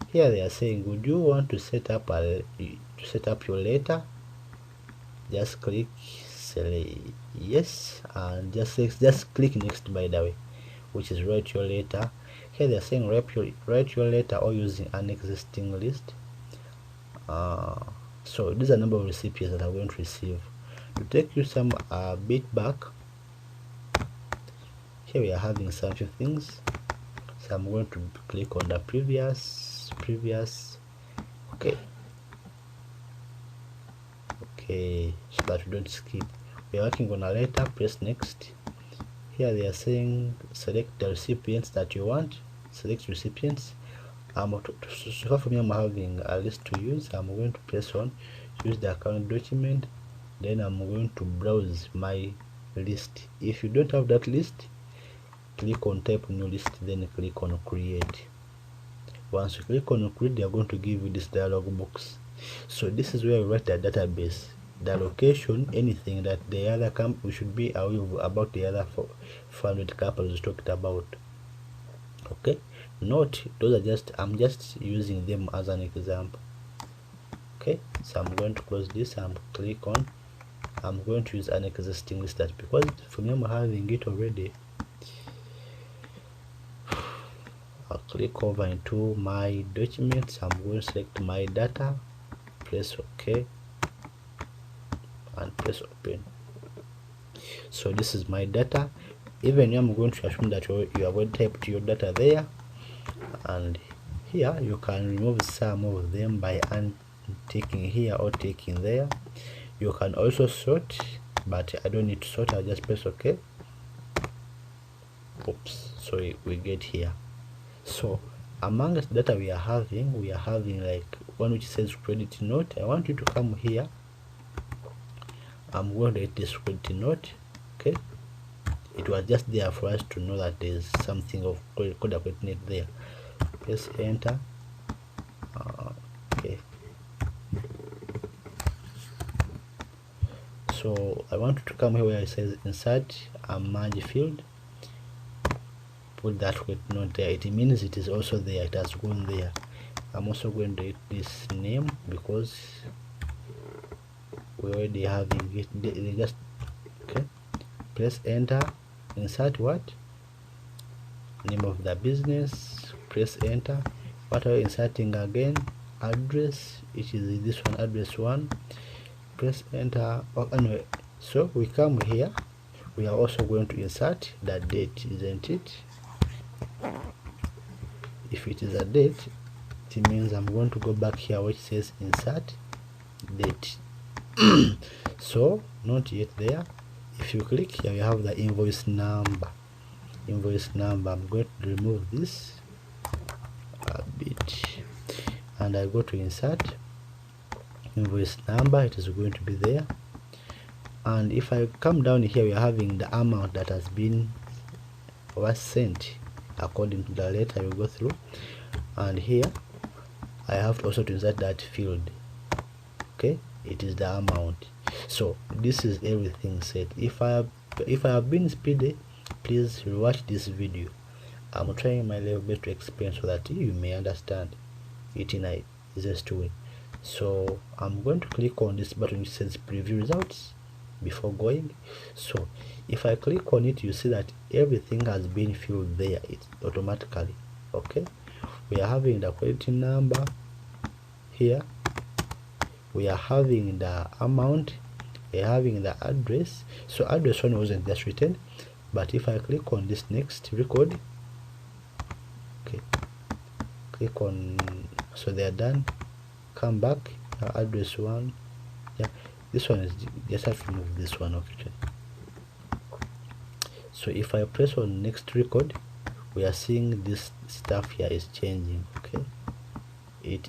here they are saying, would you want to set up your letter? Just click say yes, and just click next, by the way, which is write your letter. Here they are saying write your letter or using an existing list. So these are number of recipients that are going to receive. To take you some bit back, here we are having such things. So I'm going to click on the previous. Okay, so that we don't skip. We are working on a letter. Press next. Here they are saying select the recipients that you want. Select recipients. So for me, I'm having a list to use. I'm going to press on use the account document, then I'm going to browse my list. If you don't have that list, click on type new list, then click on create. Once you click on create, they are going to give you this dialog box. So this is where you write the database. the location, anything that the other we should be aware about the other 400 couples talked about. Okay, note those are just, I'm just using them as an example. Okay, so I'm going to close this and click on, I'm going to use an existing list, that because for me I'm having it already. I'll click over into my documents. I'm going to select my data, press OK and press open. So this is my data. Even here I'm going to assume that you are going to type your data there, and here you can remove some of them by taking here or taking there. You can also sort, but I don't need to sort. I'll just press OK. Oops, sorry, we get here. So amongst data we are having like one which says credit note. I want you to come here. I'm going to hit this credit note. Okay, it was just there for us to know that there's something of credit note there. Press enter. Okay, so I want you to come here where it says insert a merge field. Put that credit note there. It means it is also there, it has gone there. I'm also going to hit this name because we already having it. They just okay. Press enter. Insert what? Name of the business. Press enter. What are you inserting again? Address, which is this one, address 1. Press enter. Oh, anyway, so we come here. We are also going to insert the date, isn't it? If it is a date, it means I'm going to go back here which says insert date. So not yet there. If you click here, you have the invoice number. I'm going to remove this a bit, and I go to insert invoice number. It is going to be there. And if I come down here, we are having the amount that has been was sent according to the letter you go through, and here I have to also to insert that field. Okay, it is the amount. So this is everything set. If I have been speedy, please watch this video. I'm trying my level best to explain so that you may understand it in a easiest way. So I'm going to click on this button which says preview results before going. So if I click on it, you see that everything has been filled there, it automatically. Okay, we are having the quality number here, we are having the amount, we are having the address. So address 1 wasn't just written, but if I click on this next record, okay, click on, so they are done. Come back, address 1, yeah, this one is just have to move this one. Okay, so if I press on next record, we are seeing this stuff here is changing. Okay,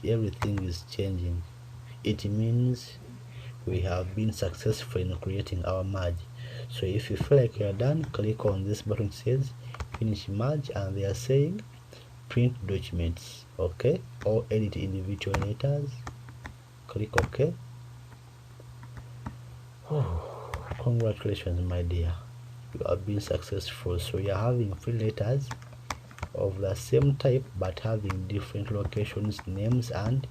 everything is changing. It means we have been successful in creating our merge. So if you feel like you are done, click on this button that says finish merge, and they are saying print documents. Okay, or edit individual letters. Click OK. Oh, congratulations my dear, you have been successful. So you are having 3 letters of the same type but having different locations, names and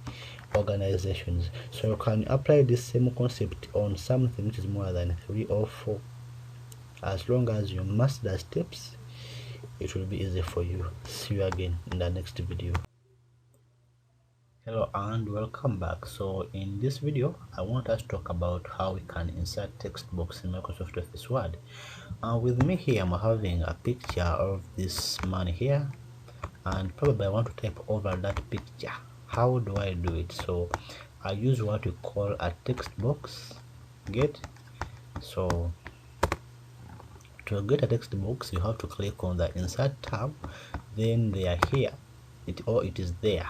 organizations. So you can apply this same concept on something which is more than 3 or 4. As long as you master the steps, it will be easy for you. See you again in the next video. Hello and welcome back. So in this video I want us to talk about how we can insert text box in Microsoft Office Word. With me here I'm having a picture of this man here, and probably I want to type over that picture. How do I do it? So I use what we call a text box. Get, so to get a text box you have to click on the insert tab, then they are here, it is there.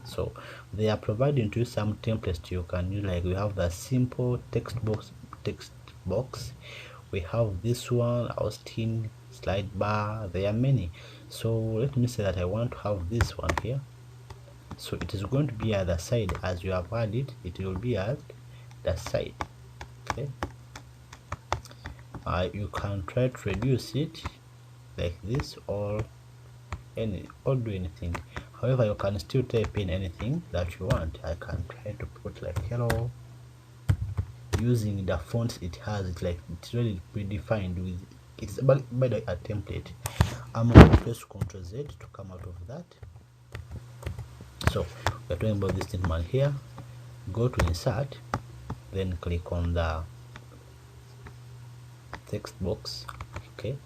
So they are providing to you some templates you can use, like we have the simple text box, we have this one, Austin, slide bar, there are many. So let me say that I want to have this one here. So it is going to be at the side, as you have had it will be at the side. Okay, you can try to reduce it like this, or do anything. However, you can still type in anything that you want. I can try to put like hello using the fonts it has. It's like it's really predefined with it's by the way a template. I'm going to press Ctrl Z to come out of that. So we're talking about this thing man here. Go to insert, then click on the text box. Okay,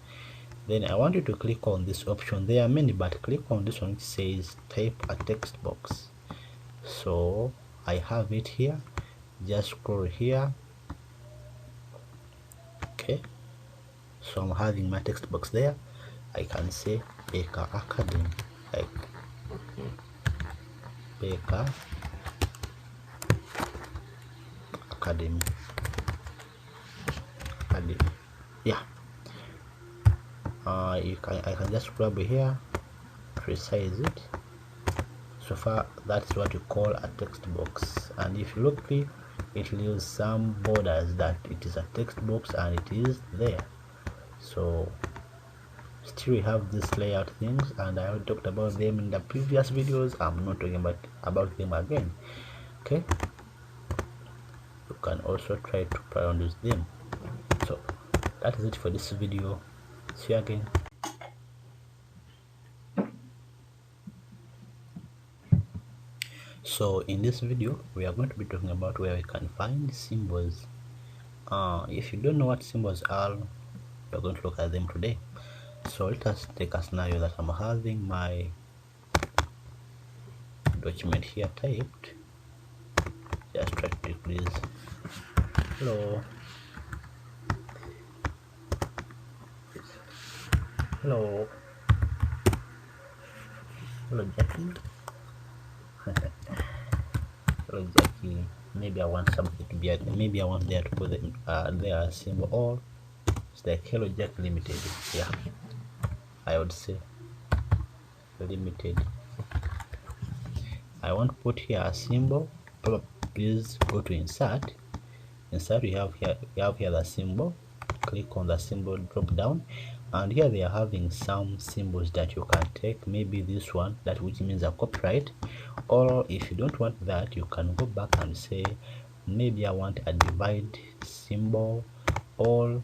then I want you to click on this option. There are many, but click on this one which says type a text box. So I have it here. Just scroll here. Okay, so I'm having my text box there. I can say Baker Academy, like Baker Academy. Yeah, I can just grab here, resize it. So far that's what you call a text box, and if you look here, it leaves some borders that it is a text box and it is there. So still we have these layout things, and I already talked about them in the previous videos. I'm not talking about them again. Okay, you can also try to play around with them. So that is it for this video. See you again. So in this video we are going to be talking about where we can find symbols. If you don't know what symbols are, we're going to look at them today. So let us take a scenario that I'm having my document here typed. Just try to please. Hello, hello, hello Jackie. Hello Jackie. Maybe I want something to be maybe I want there to put their symbol, or it's like Hello Jack Limited. Yeah, I would say limited. I want to put here a symbol. Please go to insert. Insert, you have here the symbol. Click on the symbol drop down, and here they are having some symbols that you can take. Maybe this one, that which means a copyright, or if you don't want that, you can go back and say maybe I want a divide symbol or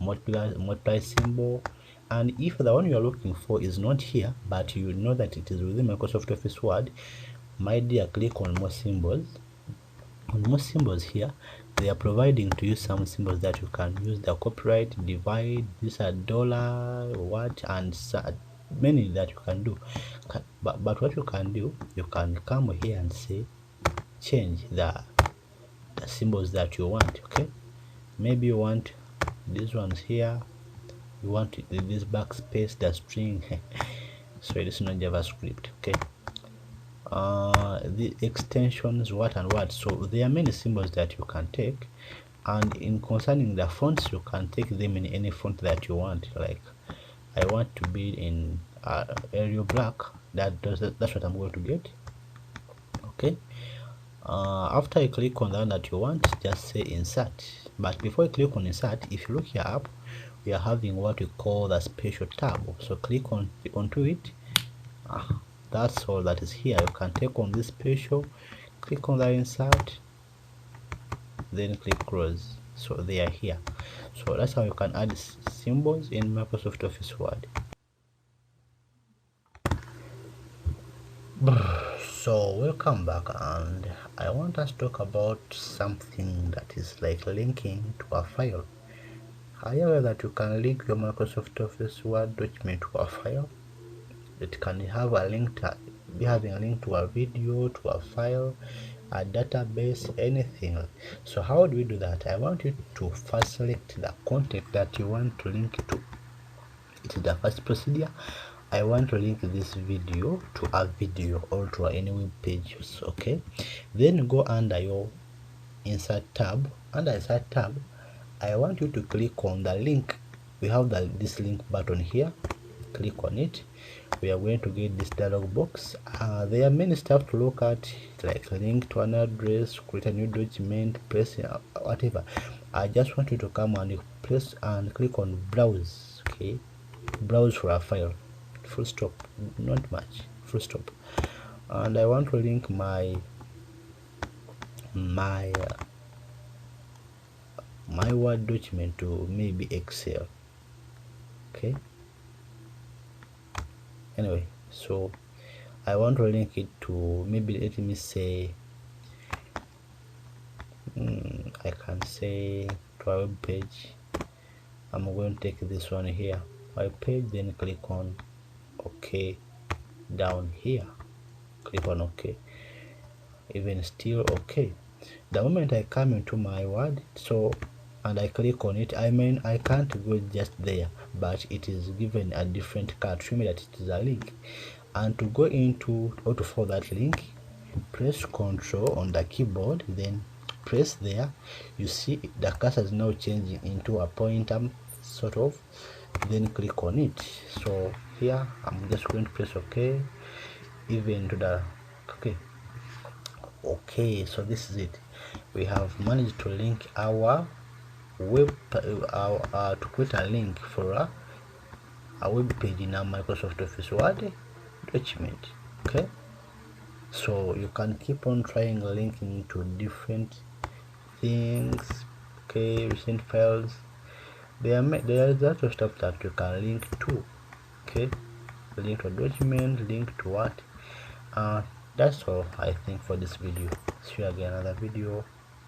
multiply symbol. And if the one you are looking for is not here, but you know that it is within Microsoft Office Word, my dear, click on more symbols. On more symbols here, they are providing to you some symbols that you can use: the copyright, divide, these are dollar, what, and many that you can do. But what you can do, you can come here and say change the symbols that you want. Okay, maybe you want these ones here, you want this backspace, the string. So it is not JavaScript. Okay, the extensions, what and what. So there are many symbols that you can take, and in concerning the fonts, you can take them in any font that you want. Like I want to be in Arial Black. That's what I'm going to get. Okay, after you click on the one that you want, just say insert. But before you click on insert, if you look here up, we are having what we call the special tab. So click onto it. That's all that is here. You can take on this special, click on the insert, then click close. So they are here. So that's how you can add symbols in Microsoft Office Word. So welcome back, and I want us to talk about something that is like linking to a file. Are you aware that you can link your Microsoft Office Word document to a file? It can have a link to having a link to a video, to a file, a database, anything. So how do we do that? I want you to first select the content that you want to link to. It is the first procedure. I want to link this video to a video or to any web page. Okay, then go under your insert tab. Under insert tab, I want you to click on the link. We have this link button here. Click on it. we are going to get this dialog box. There are many stuff to look at, like link to an address, create a new document, press whatever. I just want you to come and press and click on browse. Okay, browse for a file, full stop, not much, full stop. And I want to link my Word document to maybe Excel. Okay, anyway, so I want to link it to, maybe let me say, I can say to a web page. I'm going to take this one here, my page, then click on OK. Down here, click on OK. Even still OK. The moment I come into my Word, so and I click on it, I mean I can't go just there, but it is given a different card. Show me that it is a link. And to go into or to follow that link, press Ctrl on the keyboard, then press there. You see the cursor is now changing into a pointer sort of, then click on it. So here I'm just going to press OK, even to the okay. So this is it. We have managed to link our web to create a link for a web page in our Microsoft Office Word document. Okay, so you can keep on trying linking to different things. Okay, recent files. There is lots of stuff that you can link to. Okay, link to a document, link to what. That's all I think for this video. See you again another video.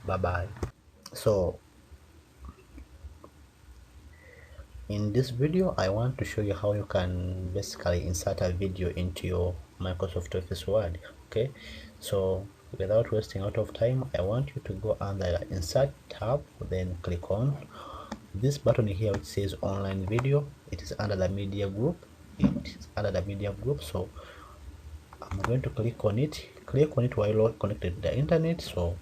Bye bye. So in this video I want to show you how you can basically insert a video into your Microsoft Office Word. Okay, so without wasting out of time, I want you to go under the insert tab, then click on this button here which says online video. It is under the media group. So I'm going to click on it while connected to the internet. So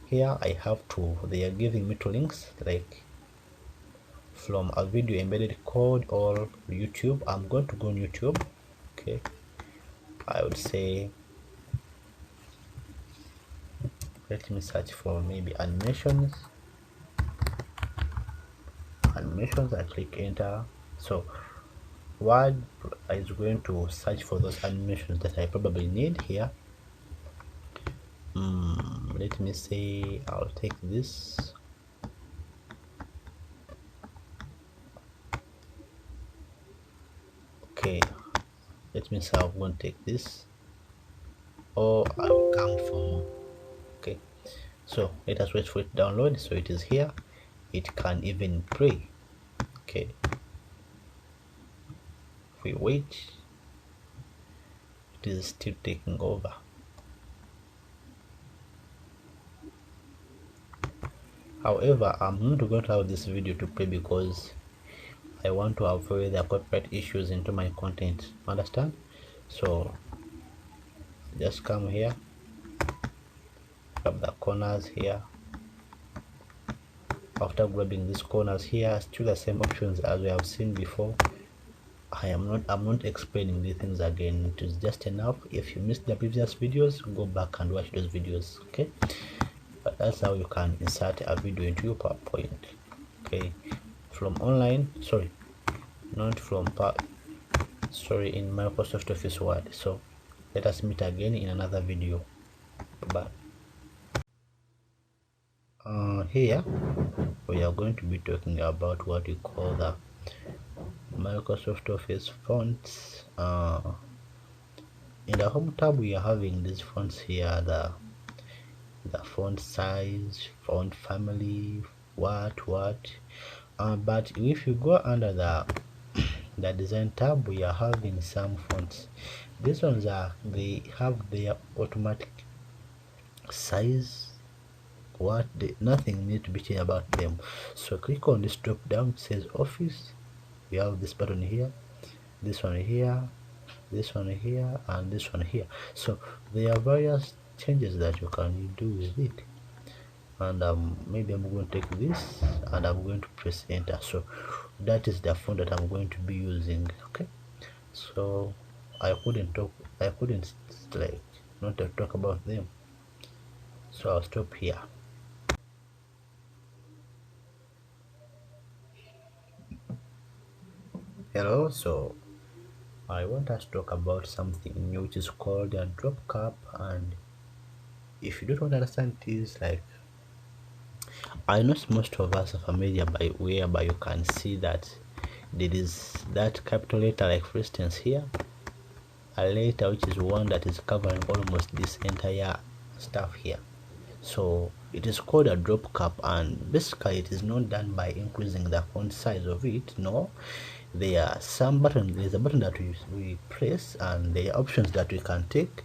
here I have to, they are giving me two links, like from a video embedded code or YouTube. I'm going to go on YouTube. Okay, I would say, let me search for maybe animations. I click enter. So Word is going to search for those animations that I probably need here. Let me say I'll take this. Okay, let me say I'm going to take this, or I will come for more. Okay, so let us wait for it to download. So it is here, it can even play. Okay, if we wait, it is still taking over. However, I'm not going to have this video to play because I want to avoid the copyright issues into my content. Understand? So just come here, grab the corners here. After grabbing these corners here, still the same options as we have seen before. I'm not explaining these things again. It is just enough. If you missed the previous videos, go back and watch those videos. Okay, but that's how you can insert a video into your PowerPoint. Okay, from online, sorry, not from in Microsoft Office Word. So let us meet again in another video. Bye. Here we are going to be talking about what we call the Microsoft Office fonts. In the home tab we are having these fonts here, the font size, font family, what but if you go under the design tab, we are having some fonts. These ones they have their automatic size. Nothing needs to be changed about them. So click on this drop down, it says Office. We have this button here, this one here, this one here, and this one here. So there are various changes that you can do with it. And maybe I'm going to take this and I'm going to press enter. So that is the font that I'm going to be using. Okay, so I couldn't like not to talk about them, so I'll stop here. Hello, so I want us to talk about something new which is called a drop cap. And if you don't understand this, like, I know most of us are familiar by whereby you can see that there is that capital letter, like for instance here, a letter which is one that is covering almost this entire stuff here. So it is called a drop cap, and basically it is not done by increasing the font size of it. No, there are some buttons. There's a button that we press, and there are options that we can take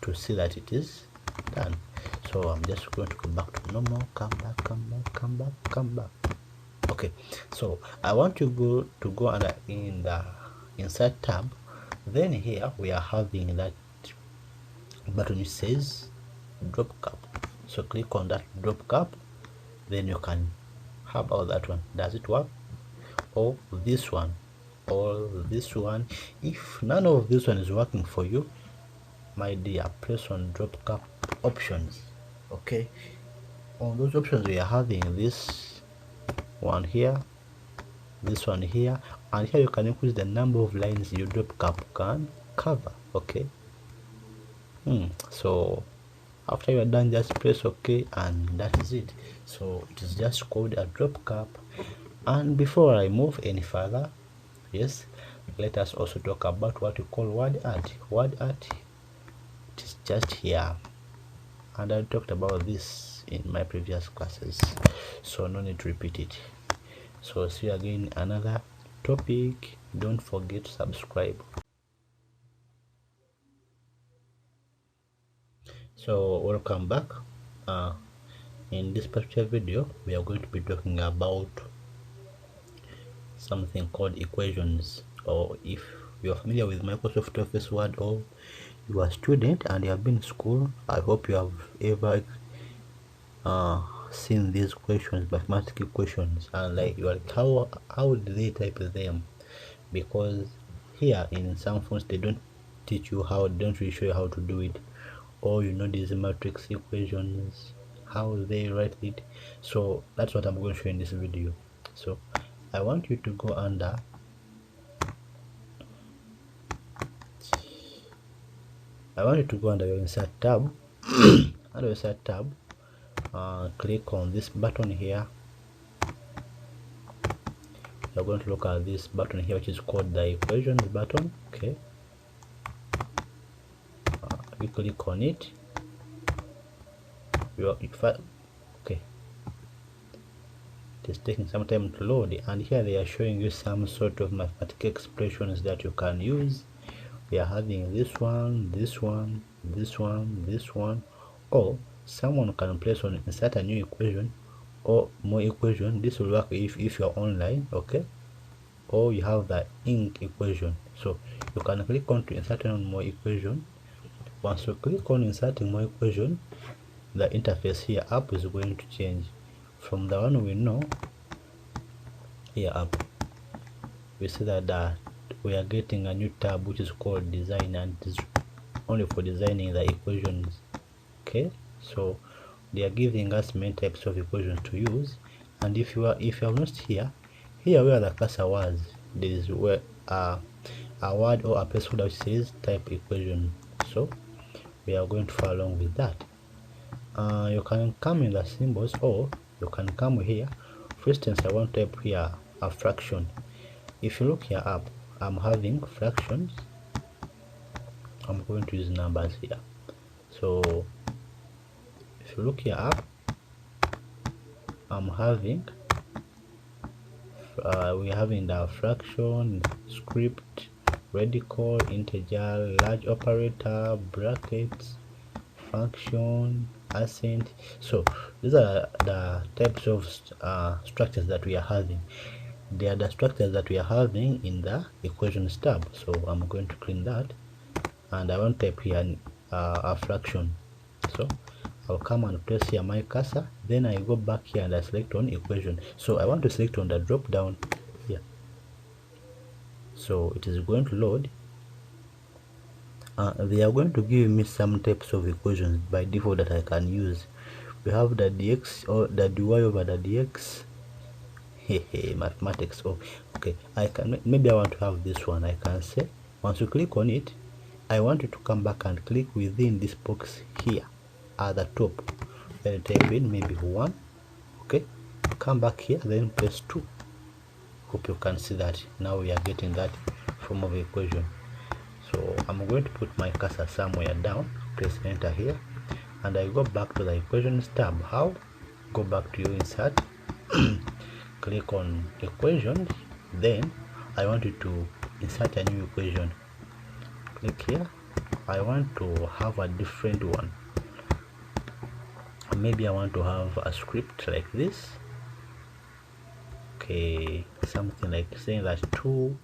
to see that it is done. So I'm just going to go back to normal. Come back. Okay, so I want to go under in the insert tab. Then here we are having that button which says drop cap. So click on that drop cap, then you can have about that one. Does it work? Or this one, or this one? If none of this one is working for you, my dear, press on drop cap options. Okay, on those options we are having this one here, this one here, and here you can increase the number of lines your drop cap can cover. Okay, so after you are done, just press OK, and that is it. So it is just called a drop cap. And before I move any further, yes, let us also talk about what we call word art. Word art, it is just here, and I talked about this in my previous classes, so no need to repeat it. So see you again another topic. Don't forget to subscribe. So welcome back. In this particular video we are going to be talking about something called equations. Or if you're familiar with Microsoft Office Word, or you are a student and you have been in school, I hope you have ever seen these questions, mathematical questions, and like you are like, how do they type them? Because here in some phones they don't teach you how, don't really show you how to do it, or these matrix equations, how they write it. So that's what I'm going to show in this video. So I want you to go under your insert tab. Under insert tab, click on this button here. You're going to look at this button here, which is called the equations button. Okay, you click on it. Okay, it is taking some time to load, and here they are showing you some sort of mathematical expressions that you can use. We are having this one, or someone can place on insert a new equation or more equation. This will work if you're online, okay, or you have the ink equation. So you can click on to insert on more equation. Once you click on inserting more equation, the interface here up is going to change from the one we know here up. We see that we are getting a new tab which is called design, and it is only for designing the equations. Okay, so they are giving us many types of equations to use, and if you have noticed here where the cursor was, there is where a word or a placeholder which says type equation. So we are going to follow along with that. You can come in the symbols, or you can come here. For instance, I want to type here a fraction. If you look here up, I'm having fractions. I'm going to use numbers here. So if you look here up, I'm having we're having the fraction, script, radical, integer, large operator, brackets, function, accent. So these are the types of structures that we are having. They are the structures that we are having in the equations tab. So I'm going to clean that, and I want to type here a fraction. So I'll come and place here my cursor, then I go back here and I select on equation. So I want to select on the drop down here. So it is going to load. They are going to give me some types of equations by default that I can use. We have the dx or the dy over the dx. Hey, mathematics. Oh, okay. I can, maybe I want to have this one. I can say once you click on it, I want you to come back and click within this box here at the top. Then type in maybe 1. Okay, come back here, then press 2. Hope you can see that now we are getting that form of equation. So I'm going to put my cursor somewhere down, press enter here, and I go back to the equations tab. How? Go back to your insert, click on equations, then I want you to insert a new equation. Click here. I want to have a different one. Maybe I want to have a script like this. Okay, something like saying that 2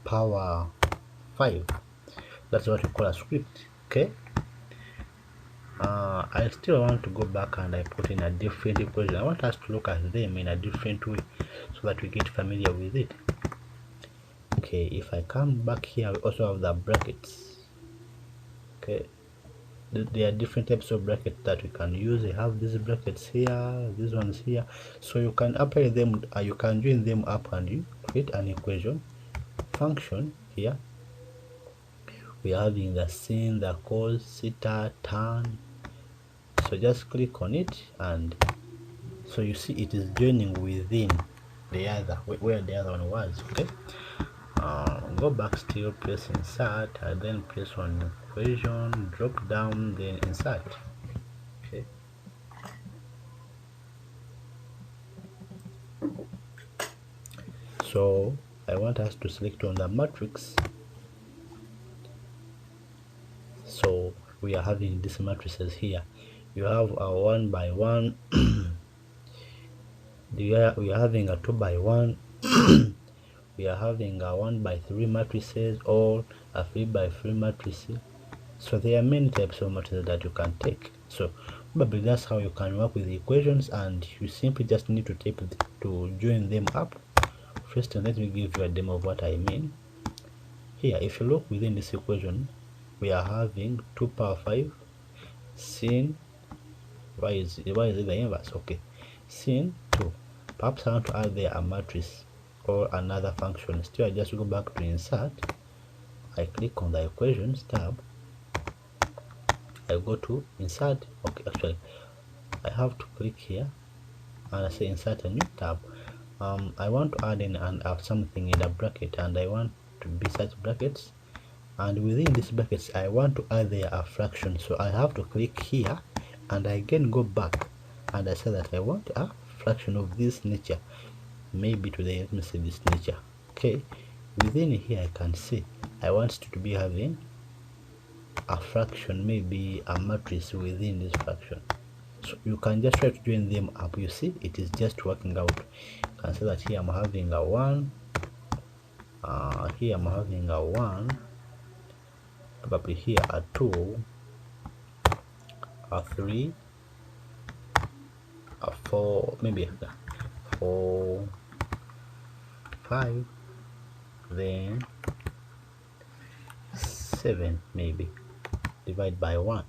power 5. That's what we call a script. Okay, I still want to go back and I put in a different equation. I want us to look at them in a different way so that we get familiar with it. Okay, if I come back here, we also have the brackets. Okay, there are different types of brackets that we can use. We have these brackets here, these ones here, so you can apply them, you can join them up and you create an equation function. Here we are having the sin, the cos, theta, tan. So just click on it, and so you see it is joining within the other where the other one was. Okay, go back, still press insert, and then press on equation, drop down, then insert. Okay, so I want us to select on the matrix. So we are having these matrices here. You have a 1 by 1. We are having a 2 by 1. We are having a 1 by 3 matrices or a 3 by 3 matrices. So there are many types of matrices that you can take. So probably that's how you can work with the equations, and you simply just need to type to join them up. First, let me give you a demo of what I mean. Here, if you look within this equation, we are having 2 power 5 sin, why is it the inverse? Okay, sin 2. Perhaps I want to add there a matrix or another function. Still, I just go back to insert, I click on the equations tab, I go to insert. Okay, actually I have to click here and I say insert a new tab. I want to add in and have something in a bracket, and I want to be such brackets, and within these brackets I want to add there a fraction. So I have to click here and I again go back and I say that I want a fraction of this nature, maybe today let me say this nature. Okay, within here I can see I want it to be having a fraction, maybe a matrix within this fraction. So you can just try to join them up. You see it is just working out. You can see that here I'm having a 1, here I'm having a 1, probably here a 2, a 3, a 4, maybe 4, 5, then 7, maybe divide by 1.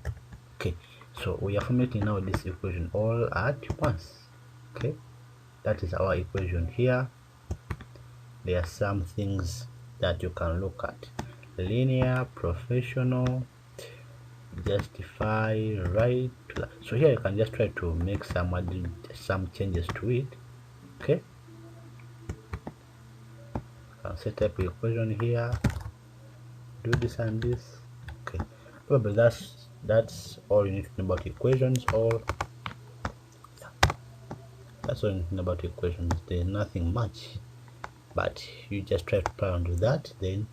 Okay, so we are formatting now this equation all at once. Okay, that is our equation. Here there are some things that you can look at: linear, professional, justify, right. So here you can just try to make some changes to it. Okay, I'll set up the equation here, do this and this. Okay, probably that's all you need to know about equations. Or that's all you need to know about equations. There's nothing much, but you just try to play on with that, then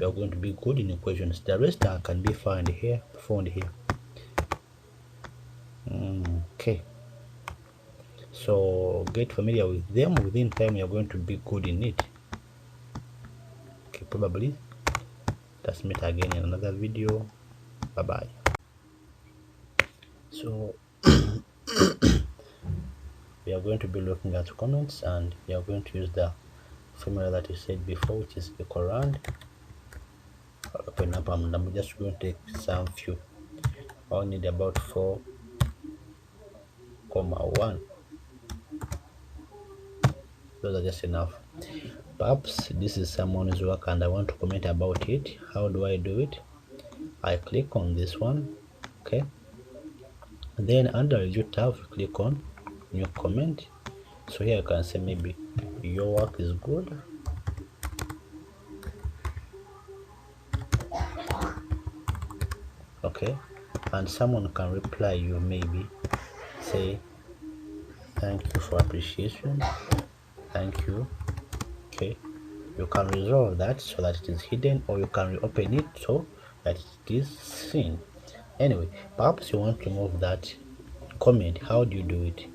you are going to be good in equations. The rest can be found here. Okay, so get familiar with them. Within time you're going to be good in it. Okay, probably let's meet again in another video. Bye bye. So we are going to be looking at comments, and we are going to use the formula that we said before, which is equal round. I'll open up and I'm just going to take some few. I'll need about 4,1. Those are just enough. Perhaps this is someone's work and I want to comment about it. How do I do it? I click on this one, okay, then under review tab click on new comment. So here I can say maybe your work is good, okay, and someone can reply you, maybe say thank you for appreciation, thank you. Okay, you can resolve that so that it is hidden, or you can reopen it so that it is seen. Anyway, perhaps you want to remove that comment. How do you do it?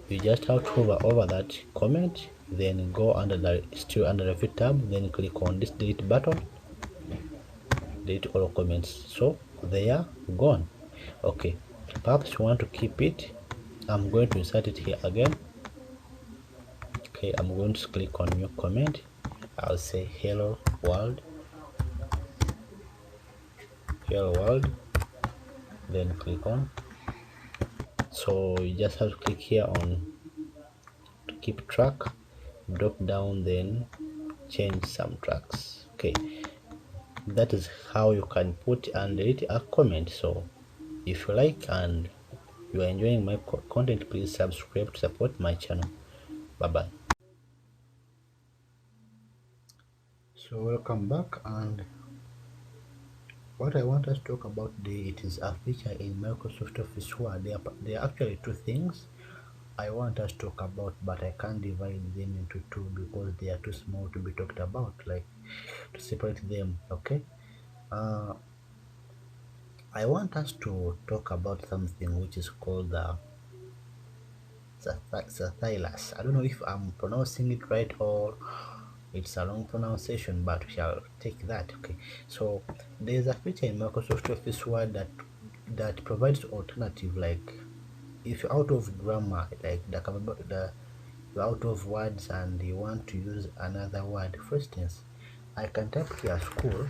You just have to hover over that comment, then go under the still under the fit tab, then click on this delete button, delete all comments, so they are gone. Okay, perhaps you want to keep it. I'm going to insert it here again. Okay, I'm going to click on new comment. I'll say hello world, then click on. So you just have to click here on to keep track, drop down, then change some tracks. Okay, that is how you can put and delete a comment. So if you like and you are enjoying my content, please subscribe to support my channel. Bye bye. So welcome back, and what I want us to talk about today, it is a feature in Microsoft Office Word. There are actually two things I want us to talk about, but I can't divide them into two because they are too small to be talked about, like to separate them. Okay, I want us to talk about something which is called the stylus. I don't know if I'm pronouncing it right or it's a long pronunciation, but we shall take that. Okay, so there's a feature in Microsoft Office Word that provides alternative, like if you're out of grammar, like you're out of words and you want to use another word. For instance, I can type here school,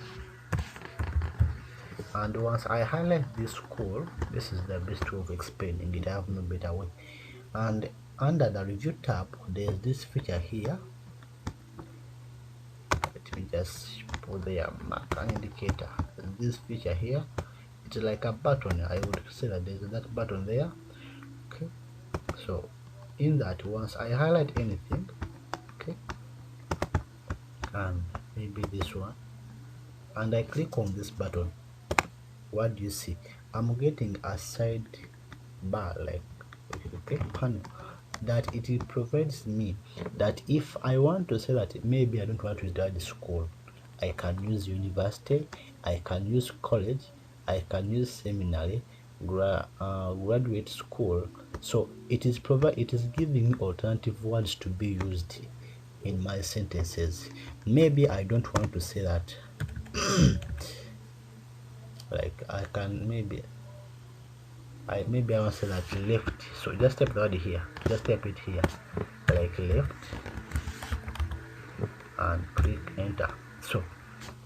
and once I highlight this school, this is the best way of explaining it. I have no better way. And under the review tab, there's this feature here. Let me just put there mark an indicator. This feature here, it's like a button. I would say that there's that button there. Okay, so in that, once I highlight anything, okay, and maybe this one, and I click on this button, what do you see? I'm getting a side bar, like, okay, panel, that it provides me that if I want to say that maybe I don't want to study school, I can use university, I can use college, I can use seminary, graduate school. So it is giving me alternative words to be used in my sentences. Maybe I don't want to say that like I can maybe I want to say that left. So just type the word here, just type it here, like left, and click enter. So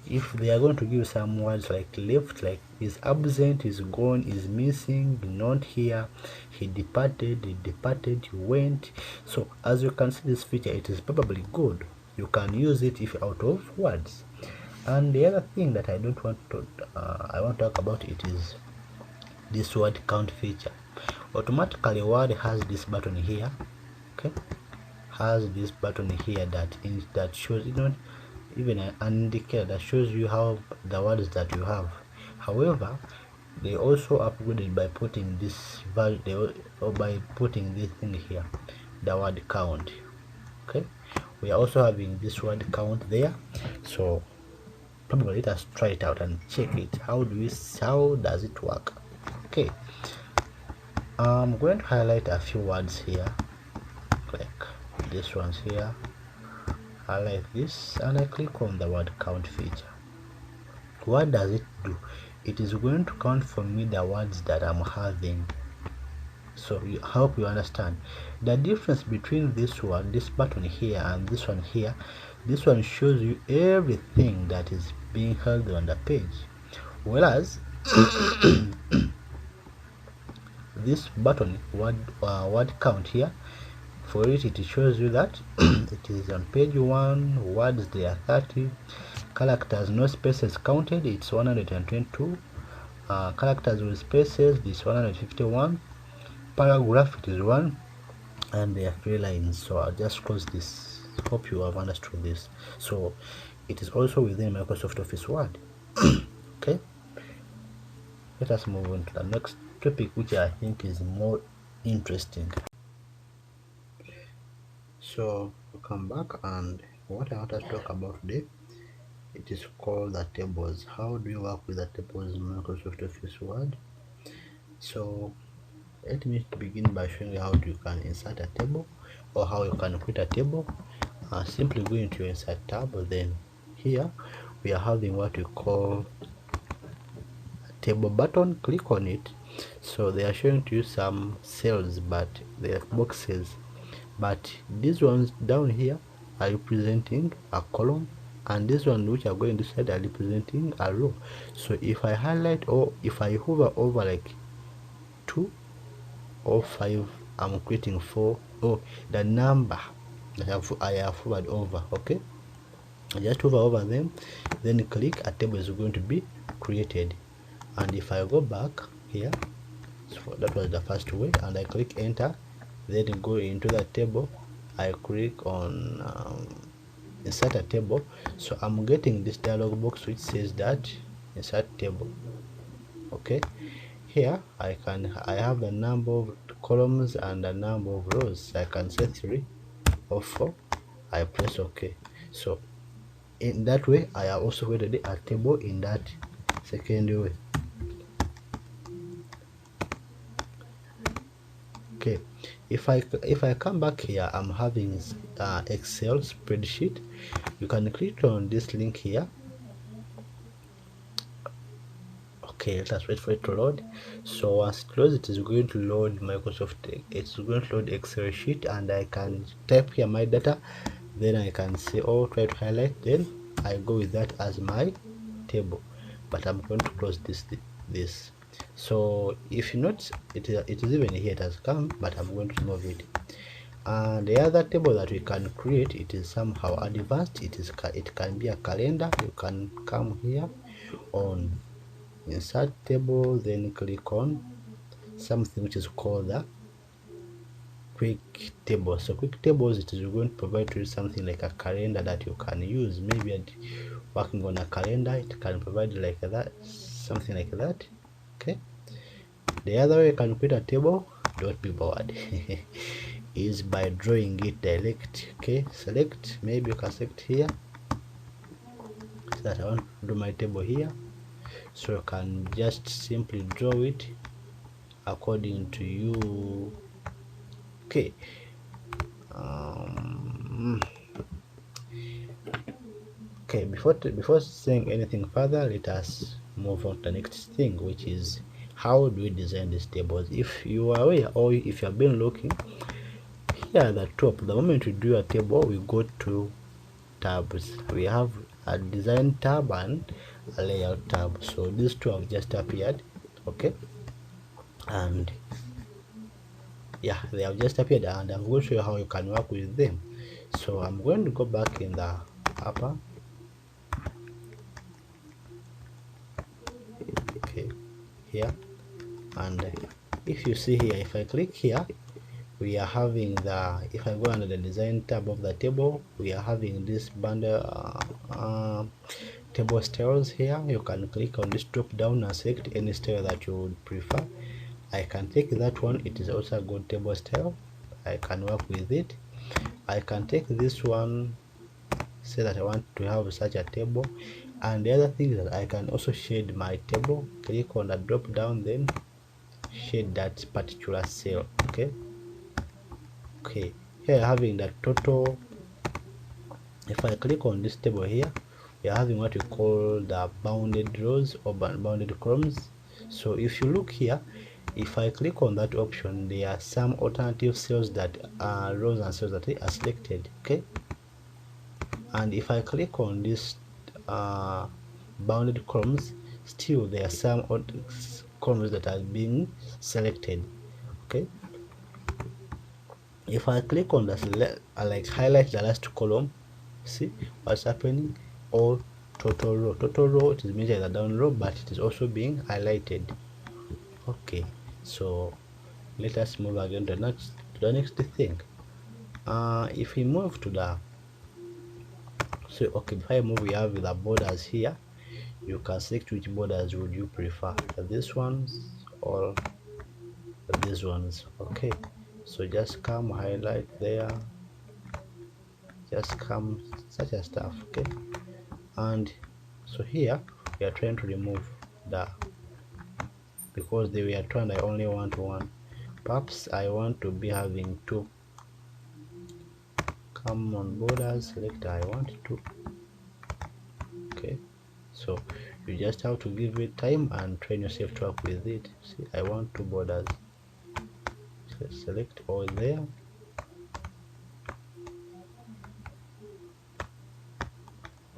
if they are going to give some words like left, like is absent, is gone, is missing, not here, he departed, he went. So as you can see, this feature, it is probably good. You can use it if out of words. And the other thing that I don't want to I want to talk about, it is this word count feature. Automatically Word has this button here, okay, has this button here that shows, even an indicator that shows you how the words that you have. However, they also upgraded by putting this value, or by putting this thing here, the word count. Okay, we are also having this word count there. So probably let us try it out and check it. How does it work? Okay, I'm going to highlight a few words here, like this ones here. Highlight this and I click on the word count feature. What does it do? It is going to count for me the words that I'm having. So I hope you understand the difference between this button here and this one here. This one shows you everything that is being held on the page, whereas this button word count here, for it shows you that it is on page 1, words there are 30, characters no spaces counted, it's 122, characters with spaces this 151, paragraph it is 1, and there are 3 lines. So I'll just close this. Hope you have understood this. So it is also within Microsoft Office Word. Okay, let us move on to the next topic, which I think is more interesting. So we'll come back, and what I want to talk about today, it is called the tables. How do you work with the tables in Microsoft Office Word? So let me begin by showing you how you can insert a table, or how you can create a table. Simply go into your insert tab, then here we are having what we call a table button. Click on it. So they are showing to you some cells, but they are boxes, but these ones down here are representing a column, and this one which are going to side are representing a row. So if I highlight, or if I hover over like 2 or 5, I'm creating 4, or the number that I have hovered over. Okay, just hover over them, then click, a table is going to be created. And if I go back here, so that was the first way, and I click enter, then go into the table, I click on insert a table. So I'm getting this dialog box which says that insert table. Okay, here I have the number of columns and the number of rows. I can say 3 or 4. I press OK. So in that way I have also created a table in that second way. Okay, if I come back here, I'm having Excel spreadsheet. You can click on this link here. Okay, let us wait for it to load. So once it loads, it is going to load Microsoft, it's going to load Excel sheet, and I can type here my data, then I can say, oh, try to highlight, then I go with that as my table. But I'm going to close this. So if you notice, it is even here, it has come, but I'm going to remove it. And the other table that we can create, it is somehow advanced. It can be a calendar. You can come here on insert table, then click on something which is called the quick table. So quick tables, it is going to provide to you something like a calendar that you can use. Maybe working on a calendar, it can provide like that, something like that. Okay, the other way you can create a table, don't be bored, is by drawing it direct. Okay, select, maybe you can select here, so that I want to do my table here. So you can just simply draw it according to you. Okay, okay, before saying anything further, let us move on to the next thing, which is how do we design these tables. If you are aware, or if you have been looking here at the top, the moment we do a table, we go to tabs. We have a design tab and a layout tab. So these two have just appeared. Okay, and yeah, they have just appeared, and I'm going to show you how you can work with them. So I'm going to go back in the upper, okay, here, and if you see here, if I click here, we are having the, if I go under the design tab of the table, we are having this bundle table styles here. You can click on this drop down and select any style that you would prefer. I can take that one, it is also a good table style. I can work with it. I can take this one, say that I want to have such a table. And the other thing is that I can also shade my table. Click on the drop down, then shade that particular cell. Okay, here having the total. If I click on this table here, we are having what we call the bounded rows or bounded columns. So if you look here, if I click on that option, there are some alternative cells that are rows and cells that are selected. Okay, and if I click on this bounded columns, still there are some columns that are being selected. Okay, if I click on that, I like highlight the last column, see what's happening. Or total row, it is measured as a down row, but it is also being highlighted. Okay, so let us move again to the next thing. If we move to the, so okay, before I move, we have the borders here. You can select which borders would you prefer, these ones or these ones. Okay, so just come highlight there, just come such a stuff. Okay, and so here we are trying to remove the, because they were turned, I only want one. Perhaps I want to be having two. Come on borders, select, I want two. Okay, so you just have to give it time and train yourself to work with it. See, I want two borders, so select all there.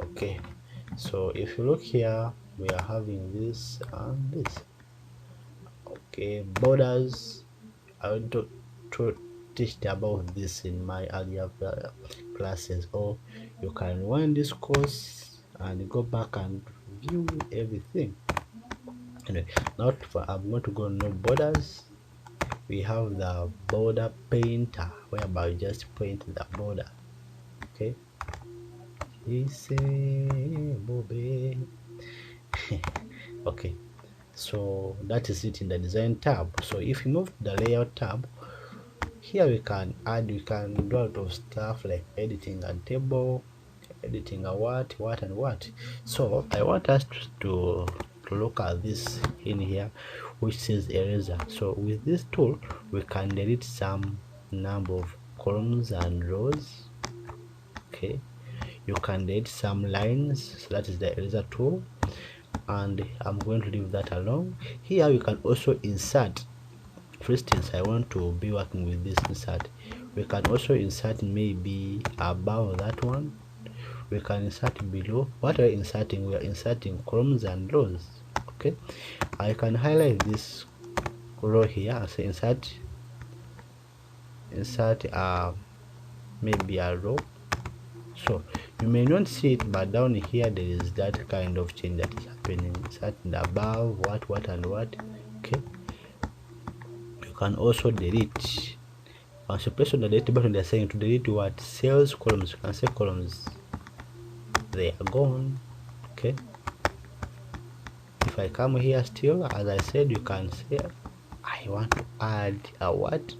Okay, so if you look here, we are having this and this. Okay, borders, I want to teach about this in my earlier classes, or you can run this course and go back and view everything. Anyway, now I'm going to go no borders. We have the border painter, whereby you just paint the border. Okay, okay, so that is it in the design tab. So if you move to the layout tab, here we can do a lot of stuff like editing a table, editing a what and what. So I want us to look at this in here, which says eraser. So with this tool, we can delete some number of columns and rows. Okay, you can delete some lines, so that is the eraser tool, and I'm going to leave that alone. Here we can also insert. For instance, I want to be working with this insert. We can also insert maybe above that one. We can insert below. What we're inserting, we are inserting columns and rows. Okay, I can highlight this row here and say insert maybe a row. So you may not see it, but down here there is that kind of change that is happening. Inserting above what and what. Okay, you can also delete. Once you press on the delete button, they're saying to delete what? Cells, columns. You can say columns, they are gone. Okay, if I come here, still as I said, you can say I want to add a what?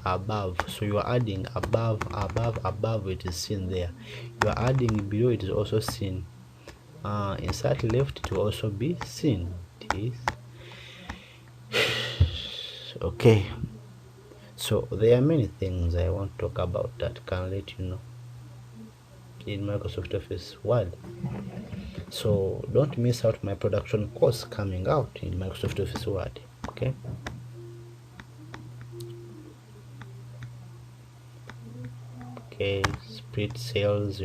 Above. So you are adding above, it is seen there. You are adding below, it is also seen. Insert left, it will also be seen. It is okay. So there are many things I want to talk about that can let you know in Microsoft Office Word. So don't miss out my production course coming out in Microsoft Office Word. Okay, split cells.